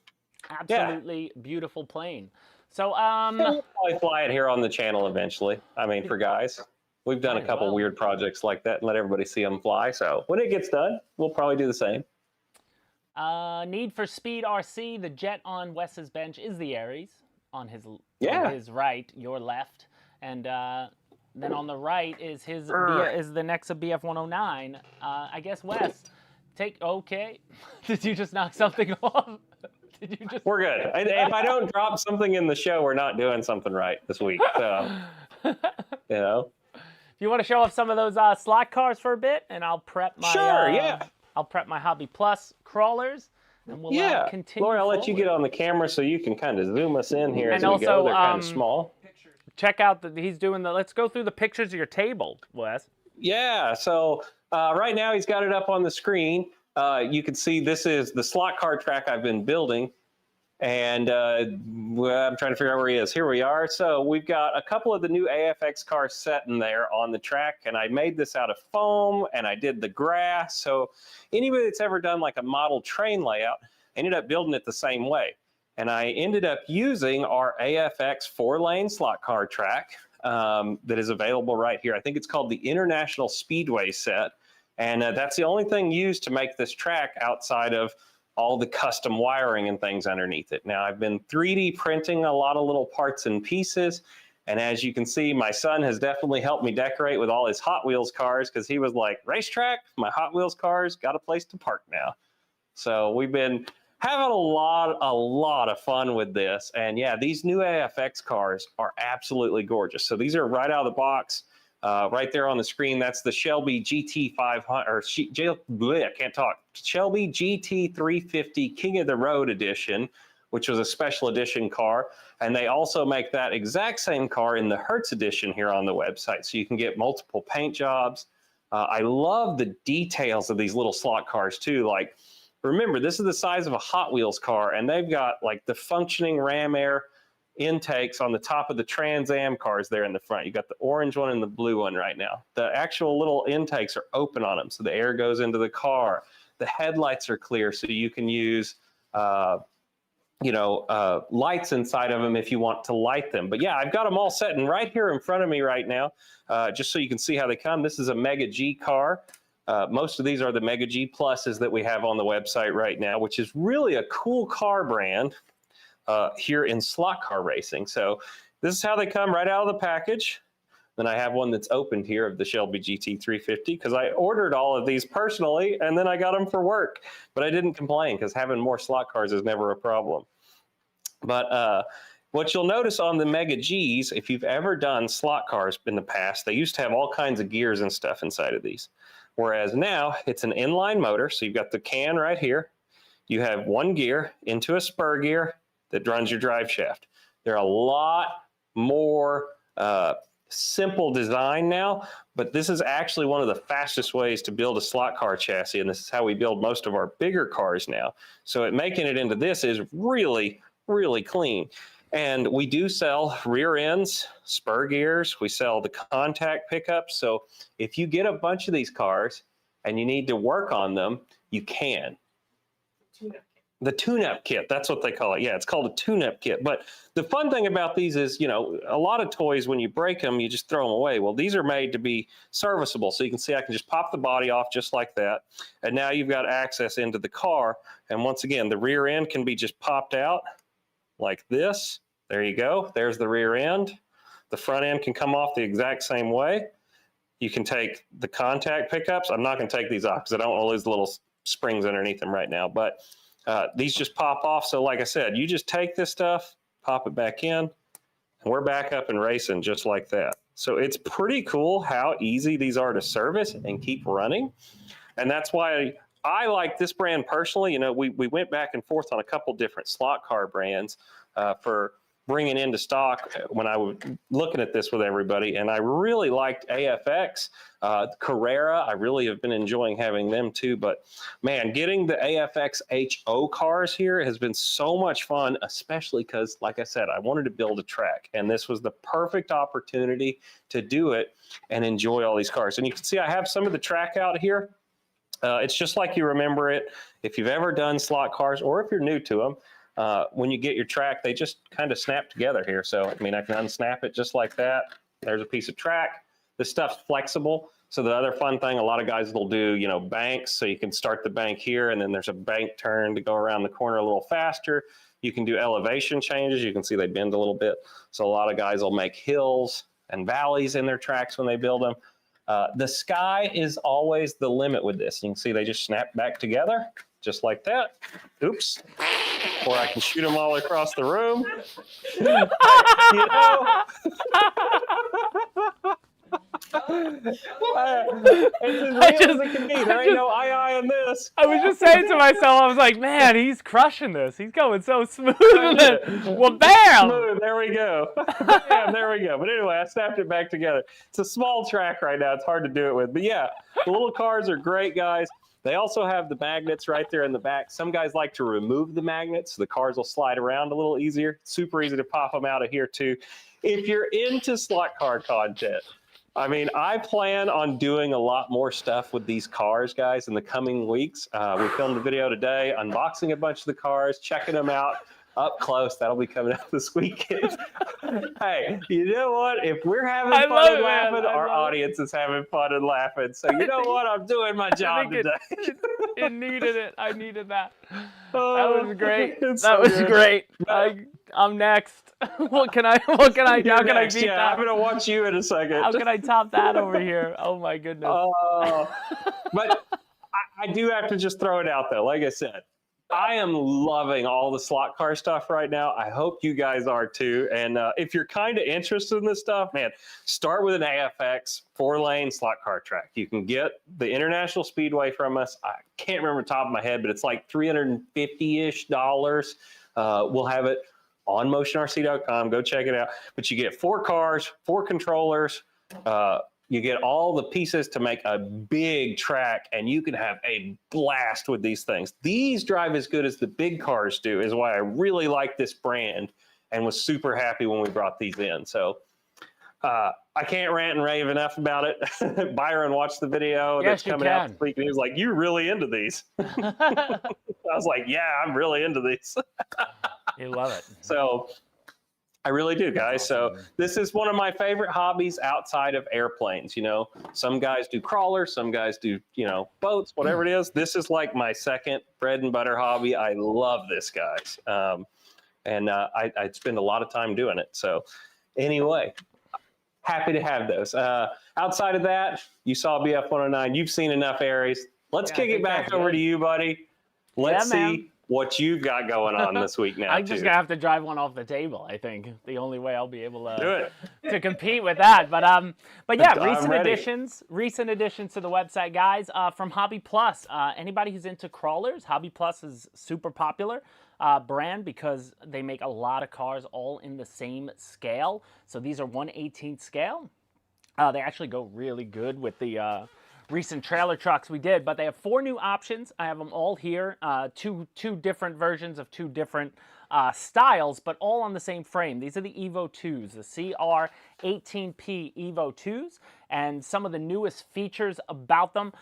Absolutely beautiful plane. So we'll probably fly it here on the channel eventually. I mean, for guys, we've done a couple weird projects like that and let everybody see them fly. So when it gets done, we'll probably do the same. Need for Speed RC. The jet on Wes's bench is the Aries on his right, your left, and then on the right is is the Nexa BF-109. I guess Wes, okay. Did you just knock something off? We're good. If I don't drop something in the show, we're not doing something right this week. So, you know. If you want to show off some of those slot cars for a bit, and I'll prep my I'll prep my Hobby Plus crawlers, and we'll continue. Lori, I'll let you get on the camera so you can kind of zoom us in here as we go. They're kind of small. Check out he's doing let's go through the pictures of your table, Wes. Yeah. So right now he's got it up on the screen. You can see this is the slot car track I've been building, and I'm trying to figure out where he is. Here we are. So we've got a couple of the new AFX cars set in there on the track, and I made this out of foam, and I did the grass. So anybody that's ever done like a model train layout ended up building it the same way. And I ended up using our AFX 4-lane slot car track that is available right here. I think it's called the International Speedway set. And that's the only thing used to make this track outside of all the custom wiring and things underneath it. Now, I've been 3D printing a lot of little parts and pieces. And as you can see, my son has definitely helped me decorate with all his Hot Wheels cars because he was like, racetrack, my Hot Wheels cars got a place to park now. So we've been having a lot of fun with this. And yeah, these new AFX cars are absolutely gorgeous. So these are right out of the box. Right there on the screen, that's the Shelby GT500, or I can't talk. Shelby GT350 King of the Road edition which was a special edition car. And they also make that exact same car in the Hertz edition here on the website. So you can get multiple paint jobs. I love the details of these little slot cars too. Like, remember, this is the size of a Hot Wheels car, and they've got like the functioning ram air intakes on the top of the Trans Am cars there in the front. You got the orange one and the blue one right now. The actual little intakes are open on them, so the air goes into the car. The headlights are clear, so you can use lights inside of them if you want to light them. But yeah, I've got them all set, and right here in front of me right now, just so you can see how they come. This is a Mega G car. Most of these are the Mega G Pluses that we have on the website right now, which is really a cool car brand here in slot car racing. So this is how they come right out of the package. Then I have one that's opened here of the Shelby GT350 because I ordered all of these personally and then I got them for work. But I didn't complain because having more slot cars is never a problem. But what you'll notice on the Mega Gs, if you've ever done slot cars in the past, they used to have all kinds of gears and stuff inside of these. Whereas now it's an inline motor. So you've got the can right here. You have one gear into a spur gear that runs your drive shaft. They're a lot more simple design now, but this is actually one of the fastest ways to build a slot car chassis, and this is how we build most of our bigger cars now. So making it into this is really, really clean. And we do sell rear ends, spur gears, we sell the contact pickups. So if you get a bunch of these cars and you need to work on them, you can. The tune-up kit, that's what they call it. Yeah, it's called a tune-up kit. But the fun thing about these is, you know, a lot of toys, when you break them, you just throw them away. Well, these are made to be serviceable. So you can see I can just pop the body off just like that. And now you've got access into the car. And once again, the rear end can be just popped out like this. There you go. There's the rear end. The front end can come off the exact same way. You can take the contact pickups. I'm not going to take these off because I don't want to lose the little springs underneath them right now. But these just pop off. So like I said, you just take this stuff, pop it back in, and we're back up and racing just like that. So it's pretty cool how easy these are to service and keep running. And that's why I like this brand personally. You know, we went back and forth on a couple different slot car brands for bringing into stock when I was looking at this with everybody. And I really liked AFX, Carrera. I really have been enjoying having them too. But man, getting the AFX HO cars here has been so much fun, especially because, like I said, I wanted to build a track. And this was the perfect opportunity to do it and enjoy all these cars. And you can see I have some of the track out here. It's just like you remember it. If you've ever done slot cars or if you're new to them, when you get your track, they just kind of snap together here. So, I mean, I can unsnap it just like that. There's a piece of track. This stuff's flexible. So the other fun thing, a lot of guys will do, you know, banks. So you can start the bank here, and then there's a bank turn to go around the corner a little faster. You can do elevation changes. You can see they bend a little bit. So a lot of guys will make hills and valleys in their tracks when they build them. The sky is always the limit with this. You can see they just snap back together just like that. Oops. Or I can shoot them all across the room. You know? It's as real as it can be. There ain't no aye on this. I was just saying to myself, I was like, man, he's crushing this. He's going so smooth. And then, well, bam! Smooth. There we go. Bam, there we go. But anyway, I snapped it back together. It's a small track right now. It's hard to do it with. But yeah, the little cars are great, guys. They also have the magnets right there in the back. Some guys like to remove the magnets so the cars will slide around a little easier. Super easy to pop them out of here too. If you're into slot car content, I mean, I plan on doing a lot more stuff with these cars, guys, in the coming weeks. We filmed a video today unboxing a bunch of the cars, checking them out up close. That'll be coming out this weekend. Hey, you know what? If we're having fun and laughing, our audience is having fun and laughing. So you know what? I'm doing my job today. It needed it. I needed that. That was great. That was great. I'm next. What can I? How can I beat that? I'm gonna watch you in a second. How can I top that over here? Oh my goodness. But I do have to just throw it out though. Like I said, I am loving all the slot car stuff right now. I hope you guys are too. And if you're kind of interested in this stuff, man, start with an AFX 4-lane slot car track. You can get the International Speedway from us. I can't remember the top of my head, but it's like $350-ish. We'll have it on motionrc.com. Go check it out. But you get 4 cars, 4 controllers. You get all the pieces to make a big track, and you can have a blast with these things. These drive as good as the big cars do, is why I really like this brand and was super happy when we brought these in. So I can't rant and rave enough about it. Byron watched the video that's coming out this week, and he was like, "You're really into these." I was like, "Yeah, I'm really into these." You love it. So I really do, guys. So this is one of my favorite hobbies outside of airplanes. You know, some guys do crawlers, some guys do, you know, boats, whatever it is. This is like my second bread and butter hobby. I love this, guys. And I spend a lot of time doing it. So anyway, happy to have those. Outside of that, you saw BF 109. You've seen enough Aries. Let's kick it back over to you, buddy. Let's see what you've got going on this week now. I'm just gonna have to drive one off the table. I think the only way I'll be able to compete with that. But yeah, recent additions to the website, guys. From Hobby Plus. Anybody who's into crawlers, Hobby Plus is super popular brand because they make a lot of cars all in the same scale. So these are 1/18 scale. They actually go really good with the recent trailer trucks we did, but they have 4 new options. I have them all here, two different versions of 2 different styles, but all on the same frame. These are the Evo 2s, the CR18P Evo 2s, and some of the newest features about them,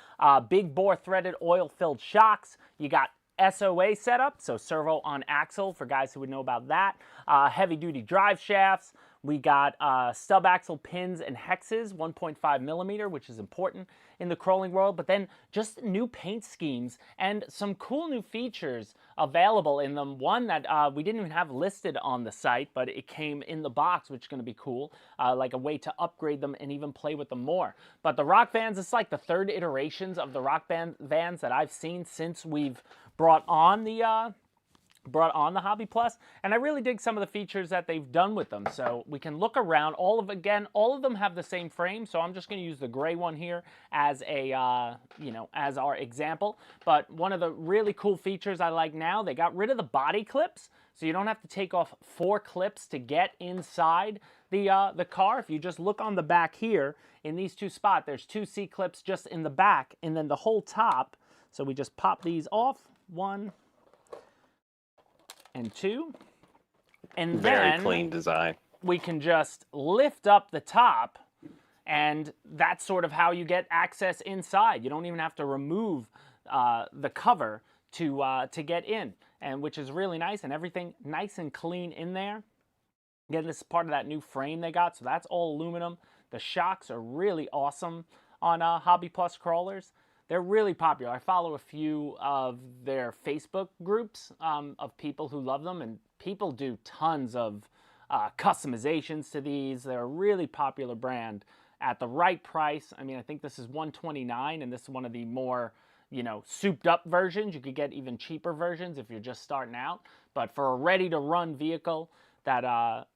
big bore threaded oil-filled shocks. You got SOA setup, so servo on axle for guys who would know about that. Heavy-duty drive shafts. We got stub axle pins and hexes, 1.5 millimeter, which is important in the crawling world. But then just new paint schemes and some cool new features available in them. One that we didn't even have listed on the site, but it came in the box, which is going to be cool, like a way to upgrade them and even play with them more. But the rock vans, it's like the 3rd iterations of the rock vans that I've seen since we've brought on the Hobby Plus, and I really dig some of the features that they've done with them. So we can look around. All of them have the same frame, so I'm just going to use the gray one here as a as our example. But one of the really cool features I like now, they got rid of the body clips, so you don't have to take off 4 clips to get inside the car. If you just look on the back here in these 2 spots, there's 2 C clips just in the back, and then the whole top. So we just pop these off, 1 and 2, and very clean design. We can just lift up the top, and that's sort of how you get access inside. You don't even have to remove the cover to get in, and which is really nice, and everything nice and clean in there. Again, this is part of that new frame they got, so that's all aluminum. The shocks are really awesome on Hobby Plus crawlers. They're really popular. I follow a few of their Facebook groups of people who love them, and people do tons of customizations to these. They're a really popular brand at the right price. I mean, I think this is $129, and this is one of the more, souped up versions. You could get even cheaper versions if you're just starting out. But for a ready-to-run vehicle that,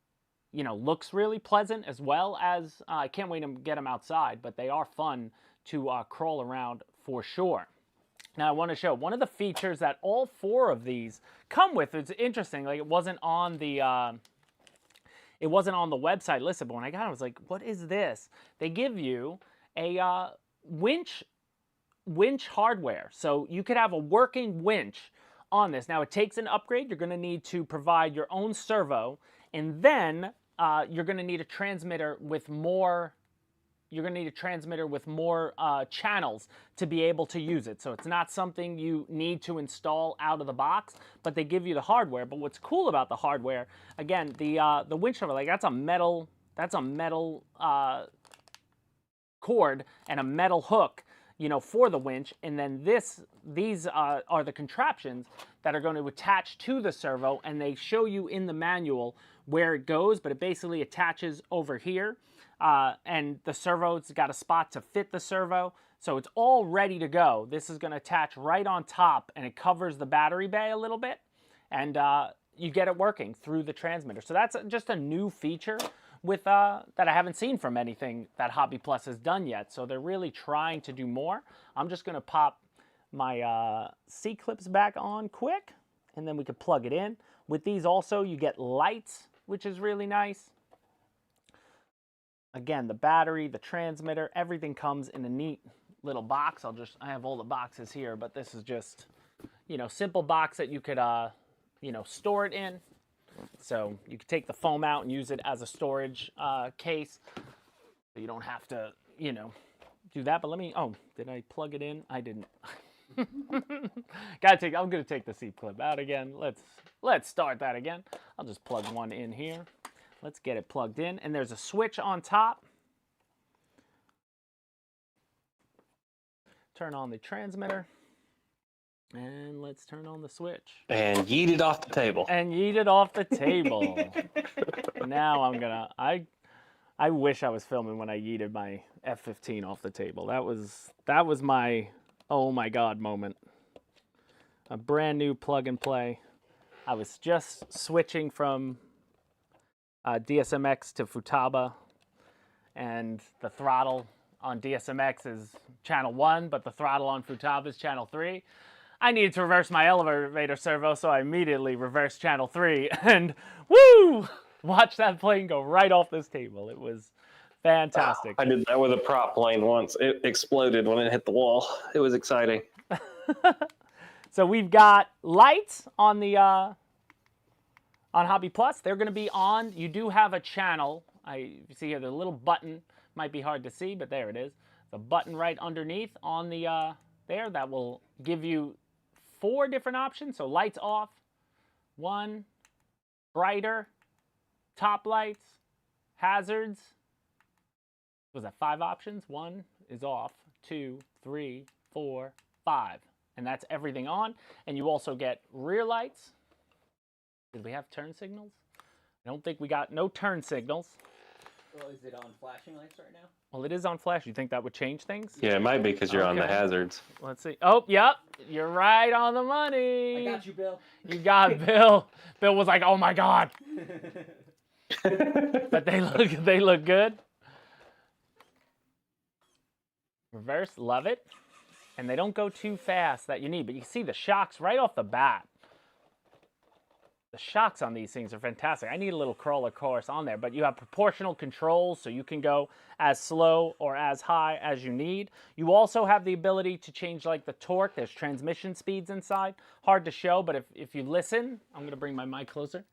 looks really pleasant, as well as, I can't wait to get them outside, but they are fun to crawl around for sure. Now I want to show one of the features that all 4 of these come with. It's interesting, like it wasn't on the website listed, but when I got it, I was like, what is this? They give you a winch hardware. So you could have a working winch on this. Now it takes an upgrade. You're going to need to provide your own servo, and then you're going to need a transmitter with more channels to be able to use it. So it's not something you need to install out of the box, but they give you the hardware. But what's cool about the hardware, again, the winch cover, like that's a metal cord and a metal hook, for the winch, and then these are the contraptions that are going to attach to the servo, and they show you in the manual where it goes, but it basically attaches over here. And the servo's got a spot to fit the servo, so it's all ready to go. This is going to attach right on top, and it covers the battery bay a little bit, and you get it working through the transmitter. So that's just a new feature with that I haven't seen from anything that Hobby Plus has done yet. So they're really trying to do more. I'm just going to pop my C-clips back on quick, and then we could plug it in. With these also, you get lights, which is really nice. Again, the battery, the transmitter, everything comes in a neat little box. I have all the boxes here, but this is just, simple box that you could, store it in. So you could take the foam out and use it as a storage case. So you don't have to, do that. But did I plug it in? I didn't. I'm gonna take the C clip out again. Let's start that again. I'll just plug one in here. Let's get it plugged in, and there's a switch on top. Turn on the transmitter, and let's turn on the switch. And yeet it off the table. Now I wish I was filming when I yeeted my F-15 off the table. That was my oh my god moment. A brand new plug and play. I was just switching from DSMX to Futaba, and the throttle on DSMX is channel 1, but the throttle on Futaba is channel 3. I needed to reverse my elevator servo, so I immediately reversed channel 3, and woo! Watch that plane go right off this table. It was fantastic. I did that with a prop plane once. It exploded when it hit the wall. It was exciting. So we've got lights on the on Hobby Plus. They're going to be on. You do have a channel. You see here the little button. Might be hard to see, but there it is. The button right underneath on the there that will give you 4 different options. So lights off, 1, brighter, top lights, hazards. Was that 5 options? 1 is off, 2, 3, 4, 5. And that's everything on. And you also get rear lights. Did we have turn signals? I don't think we got no turn signals. Well, is it on flashing lights right now? Well, it is on flash. You think that would change things? Yeah, it might be because you're on the hazards. Let's see. Oh, yep. You're right on the money. I got you, Bill. You got Bill. Bill was like, oh my God. But they look good. Reverse, love it. And they don't go too fast that you need, but you see the shocks right off the bat. The shocks on these things are fantastic. I need a little crawler course on there, but you have proportional controls, so you can go as slow or as high as you need. You also have the ability to change like the torque. There's transmission speeds inside. Hard to show, but if you listen, I'm going to bring my mic closer.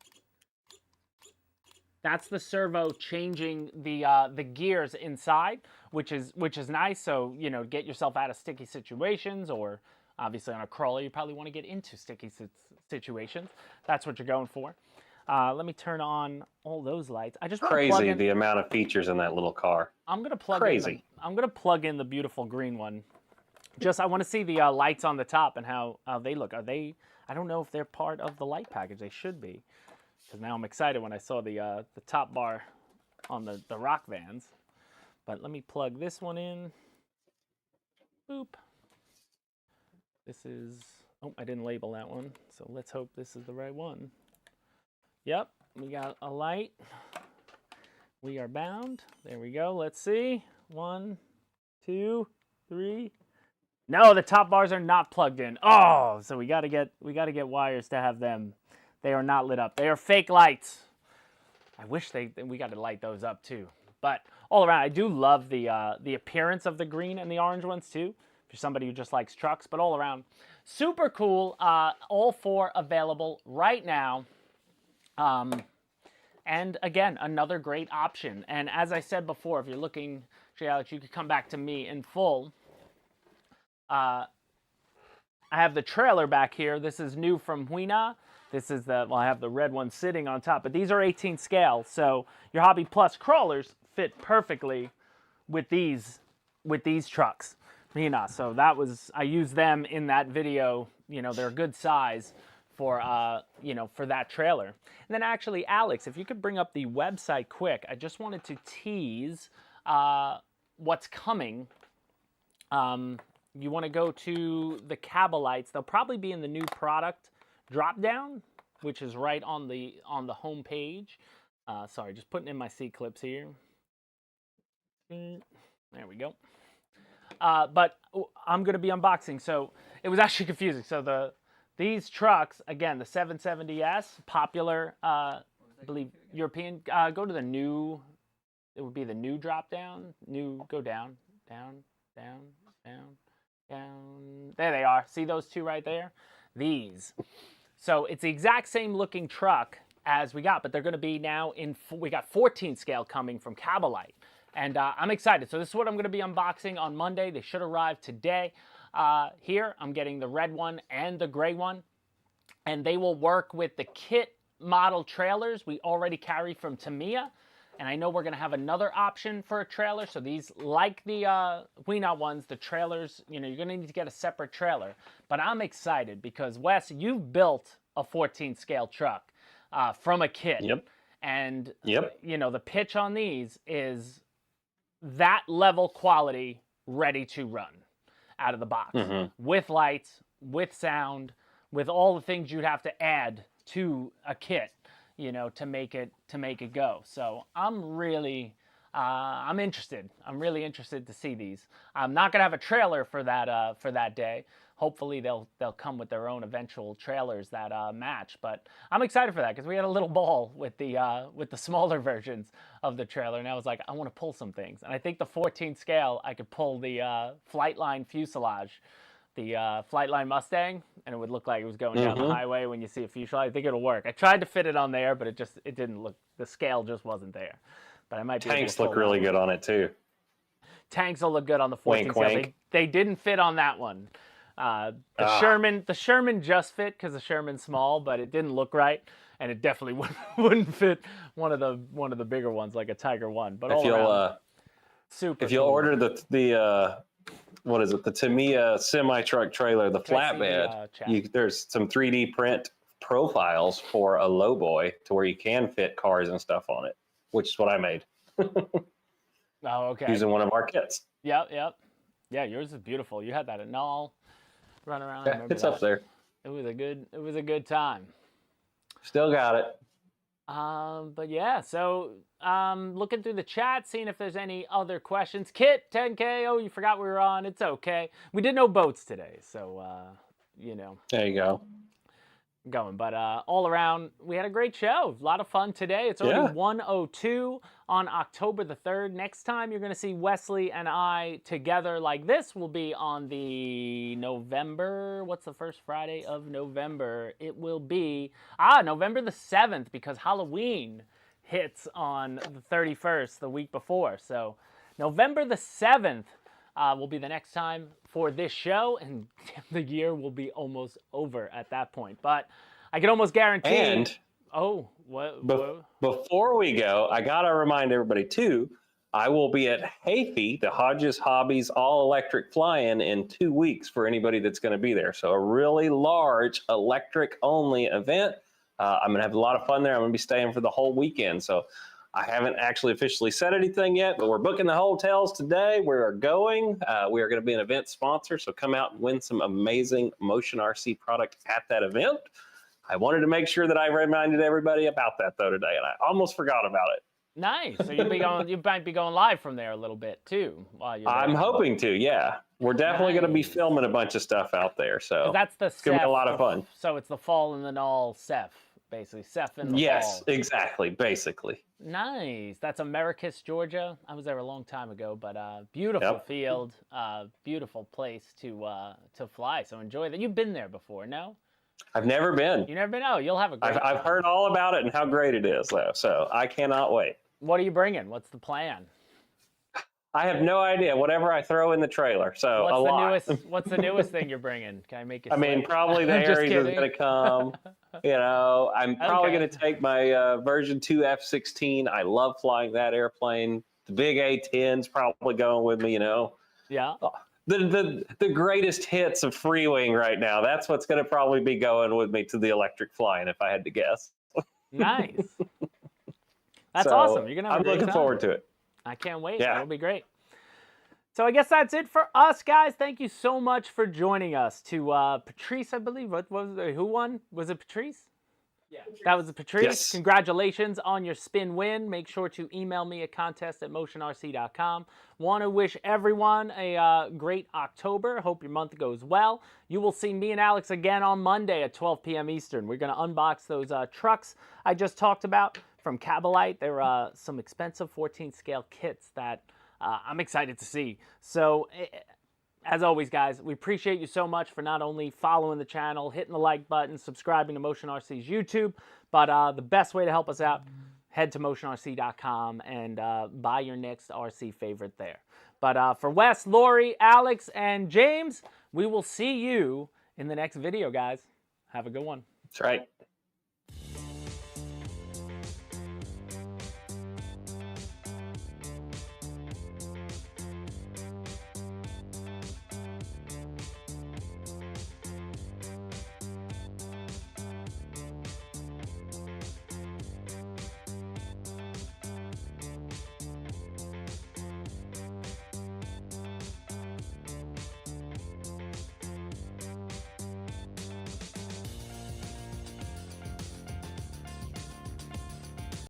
That's the servo changing the gears inside, which is nice. So, get yourself out of sticky situations, or obviously on a crawler, you probably want to get into sticky situations. That's what you're going for. Let me turn on all those lights. I just want to plug in the amount of features in that little car. I'm gonna plug in the beautiful green one. I want to see the lights on the top and how they look. I don't know if they're part of the light package. They should be. Because now I'm excited when I saw the top bar on the rock vans. But let me plug this one in. Boop. This is, I didn't label that one. So let's hope this is the right one. Yep, we got a light. We are bound. There we go. Let's see. 1, 2, 3. No, the top bars are not plugged in. Oh, so we gotta get wires to have them. They are not lit up. They are fake lights. I wish we got to light those up too. But all around, I do love the appearance of the green and the orange ones too. If you're somebody who just likes trucks, but all around, super cool. All 4 available right now. And again, another great option. And as I said before, if you're looking, Alex, you could come back to me in full. I have the trailer back here. This is new from Huina. This is I have the red one sitting on top, but these are 18 scale. So your Hobby Plus crawlers fit perfectly with these trucks. So I used them in that video. They're a good size for for that trailer. And then actually, Alex, if you could bring up the website quick, I just wanted to tease what's coming. You want to go to the Cabo lights. They'll probably be in the new product drop down, which is right on the home page. Sorry, just putting in my C clips here. There we go. But I'm going to be unboxing, so it was actually confusing. So these trucks, again, the 770S, popular, I believe, European. Go to the new, it would be the new drop down. New, go down, down, down, down, down. There they are. See those two right there? These. So it's the exact same looking truck as we got, but they're going to be now we got 14 scale coming from Cabalite. And I'm excited. So this is what I'm going to be unboxing on Monday. They should arrive today. Here, I'm getting the red one and the gray one. And they will work with the kit model trailers we already carry from Tamiya. And I know we're going to have another option for a trailer. So these, like the Weenot ones, the trailers, you know, you're going to need to get a separate trailer. But I'm excited because, Wes, you've built a 14 scale truck from a kit. Yep. And, Yep. you know, the pitch on these is that level quality ready to run out of the box. With lights, with sound, with all the things you'd have to add to a kit, you know, to make it go. So I'm really I'm interested. I'm really interested to see these. I'm not gonna have a trailer for that day. Hopefully they'll come with their own eventual trailers that match. But I'm excited for that because we had a little ball with the smaller versions of the trailer, and I was like, I want to pull some things. And I think the 14 scale, I could pull the Flightline fuselage, the Flightline Mustang, and it would look like it was going down the highway when you see a fuselage. I think it'll work. I tried to fit it on there, but it didn't look. The scale just wasn't there. But I might be able to Tanks pull look really that good on it too. Tanks will look good on the 14 Wink, scale. wink. They didn't fit on that one. The Sherman just fit because the Sherman's small, but it didn't look right, and it definitely wouldn't fit one of the bigger ones like a Tiger One. But super. If you'll cool. order the what is it, the Tamiya semi truck trailer, the Can I see the, flatbed, chat? there's some 3D print profiles for a lowboy to where you can fit cars and stuff on it, which is what I made Oh, okay. using one of our kits. Yep. Yeah, yours is beautiful. You had that at Null, run around. I Yeah, remember it's that. up there. It was a good time. Still got it. But yeah, so looking through the chat, seeing if there's any other questions. Kit, 10K, oh, you forgot we were on. It's okay. We did no boats today, so, you know. There you go. Going. But all around, we had a great show. A lot of fun today. It's already 1:02 on October the 3rd. Next time you're going to see Wesley and I together like this will be on the November, what's the first Friday of November? It will be, November the 7th, because Halloween hits on the 31st, the week before. So November the 7th will be the next time for this show, and the year will be almost over at that point. But I can almost guarantee. And before we go, I gotta remind everybody too. I will be at Hayfie, the Hodges Hobbies all-electric fly-in in 2 weeks for anybody that's going to be there. So a really large electric-only event. I'm gonna have a lot of fun there. I'm gonna be staying for the whole weekend. So I haven't actually officially said anything yet, but we're booking the hotels today. We are going. We are going to be an event sponsor, so come out and win some amazing Motion RC product at that event. I wanted to make sure that I reminded everybody about that though today, and I almost forgot about it. Nice. So you might be going live from there a little bit too while you're there. I'm hoping to. Yeah, we're definitely going to be filming a bunch of stuff out there. So that's it's going to be a lot of fun. So it's the fall and then all Ceph, basically Ceph in the fall. Yes, exactly. Basically. Nice. That's Americus, Georgia. I was there a long time ago, but beautiful field, beautiful place to fly. So enjoy that. You've been there before, no? I've never been. You never been? Oh, you'll have a great time. I've heard all about it and how great it is, though. So I cannot wait. What are you bringing? What's the plan? I have no idea. Whatever I throw in the trailer. So What's the newest thing you're bringing? Can I make it? I mean, probably the Aries is going to come. You know, I'm probably going to take my version 2 F-16. I love flying that airplane. The big A-10's probably going with me. You know. Yeah. The greatest hits of free wing right now. That's what's going to probably be going with me to the electric flying, if I had to guess. Nice. That's awesome. You're gonna have a great I'm looking forward to it. I can't wait. Yeah. That'll be great. So I guess that's it for us, guys. Thank you so much for joining us. To Patrice, I believe. What was it? Who won? Was it Patrice? That was Patrice. Yes. Congratulations on your spin win. Make sure to email me at contest@motionrc.com. Want to wish everyone a great October. Hope your month goes well. You will see me and Alex again on Monday at 12 p.m. Eastern. We're going to unbox those trucks I just talked about from Cabalite. They're some expensive 14-scale kits that I'm excited to see. So, as always, guys, we appreciate you so much for not only following the channel, hitting the like button, subscribing to Motion RC's YouTube, but the best way to help us out, head to motionrc.com and buy your next RC favorite there. But for Wes, Lori, Alex, and James, we will see you in the next video, guys. Have a good one. That's right.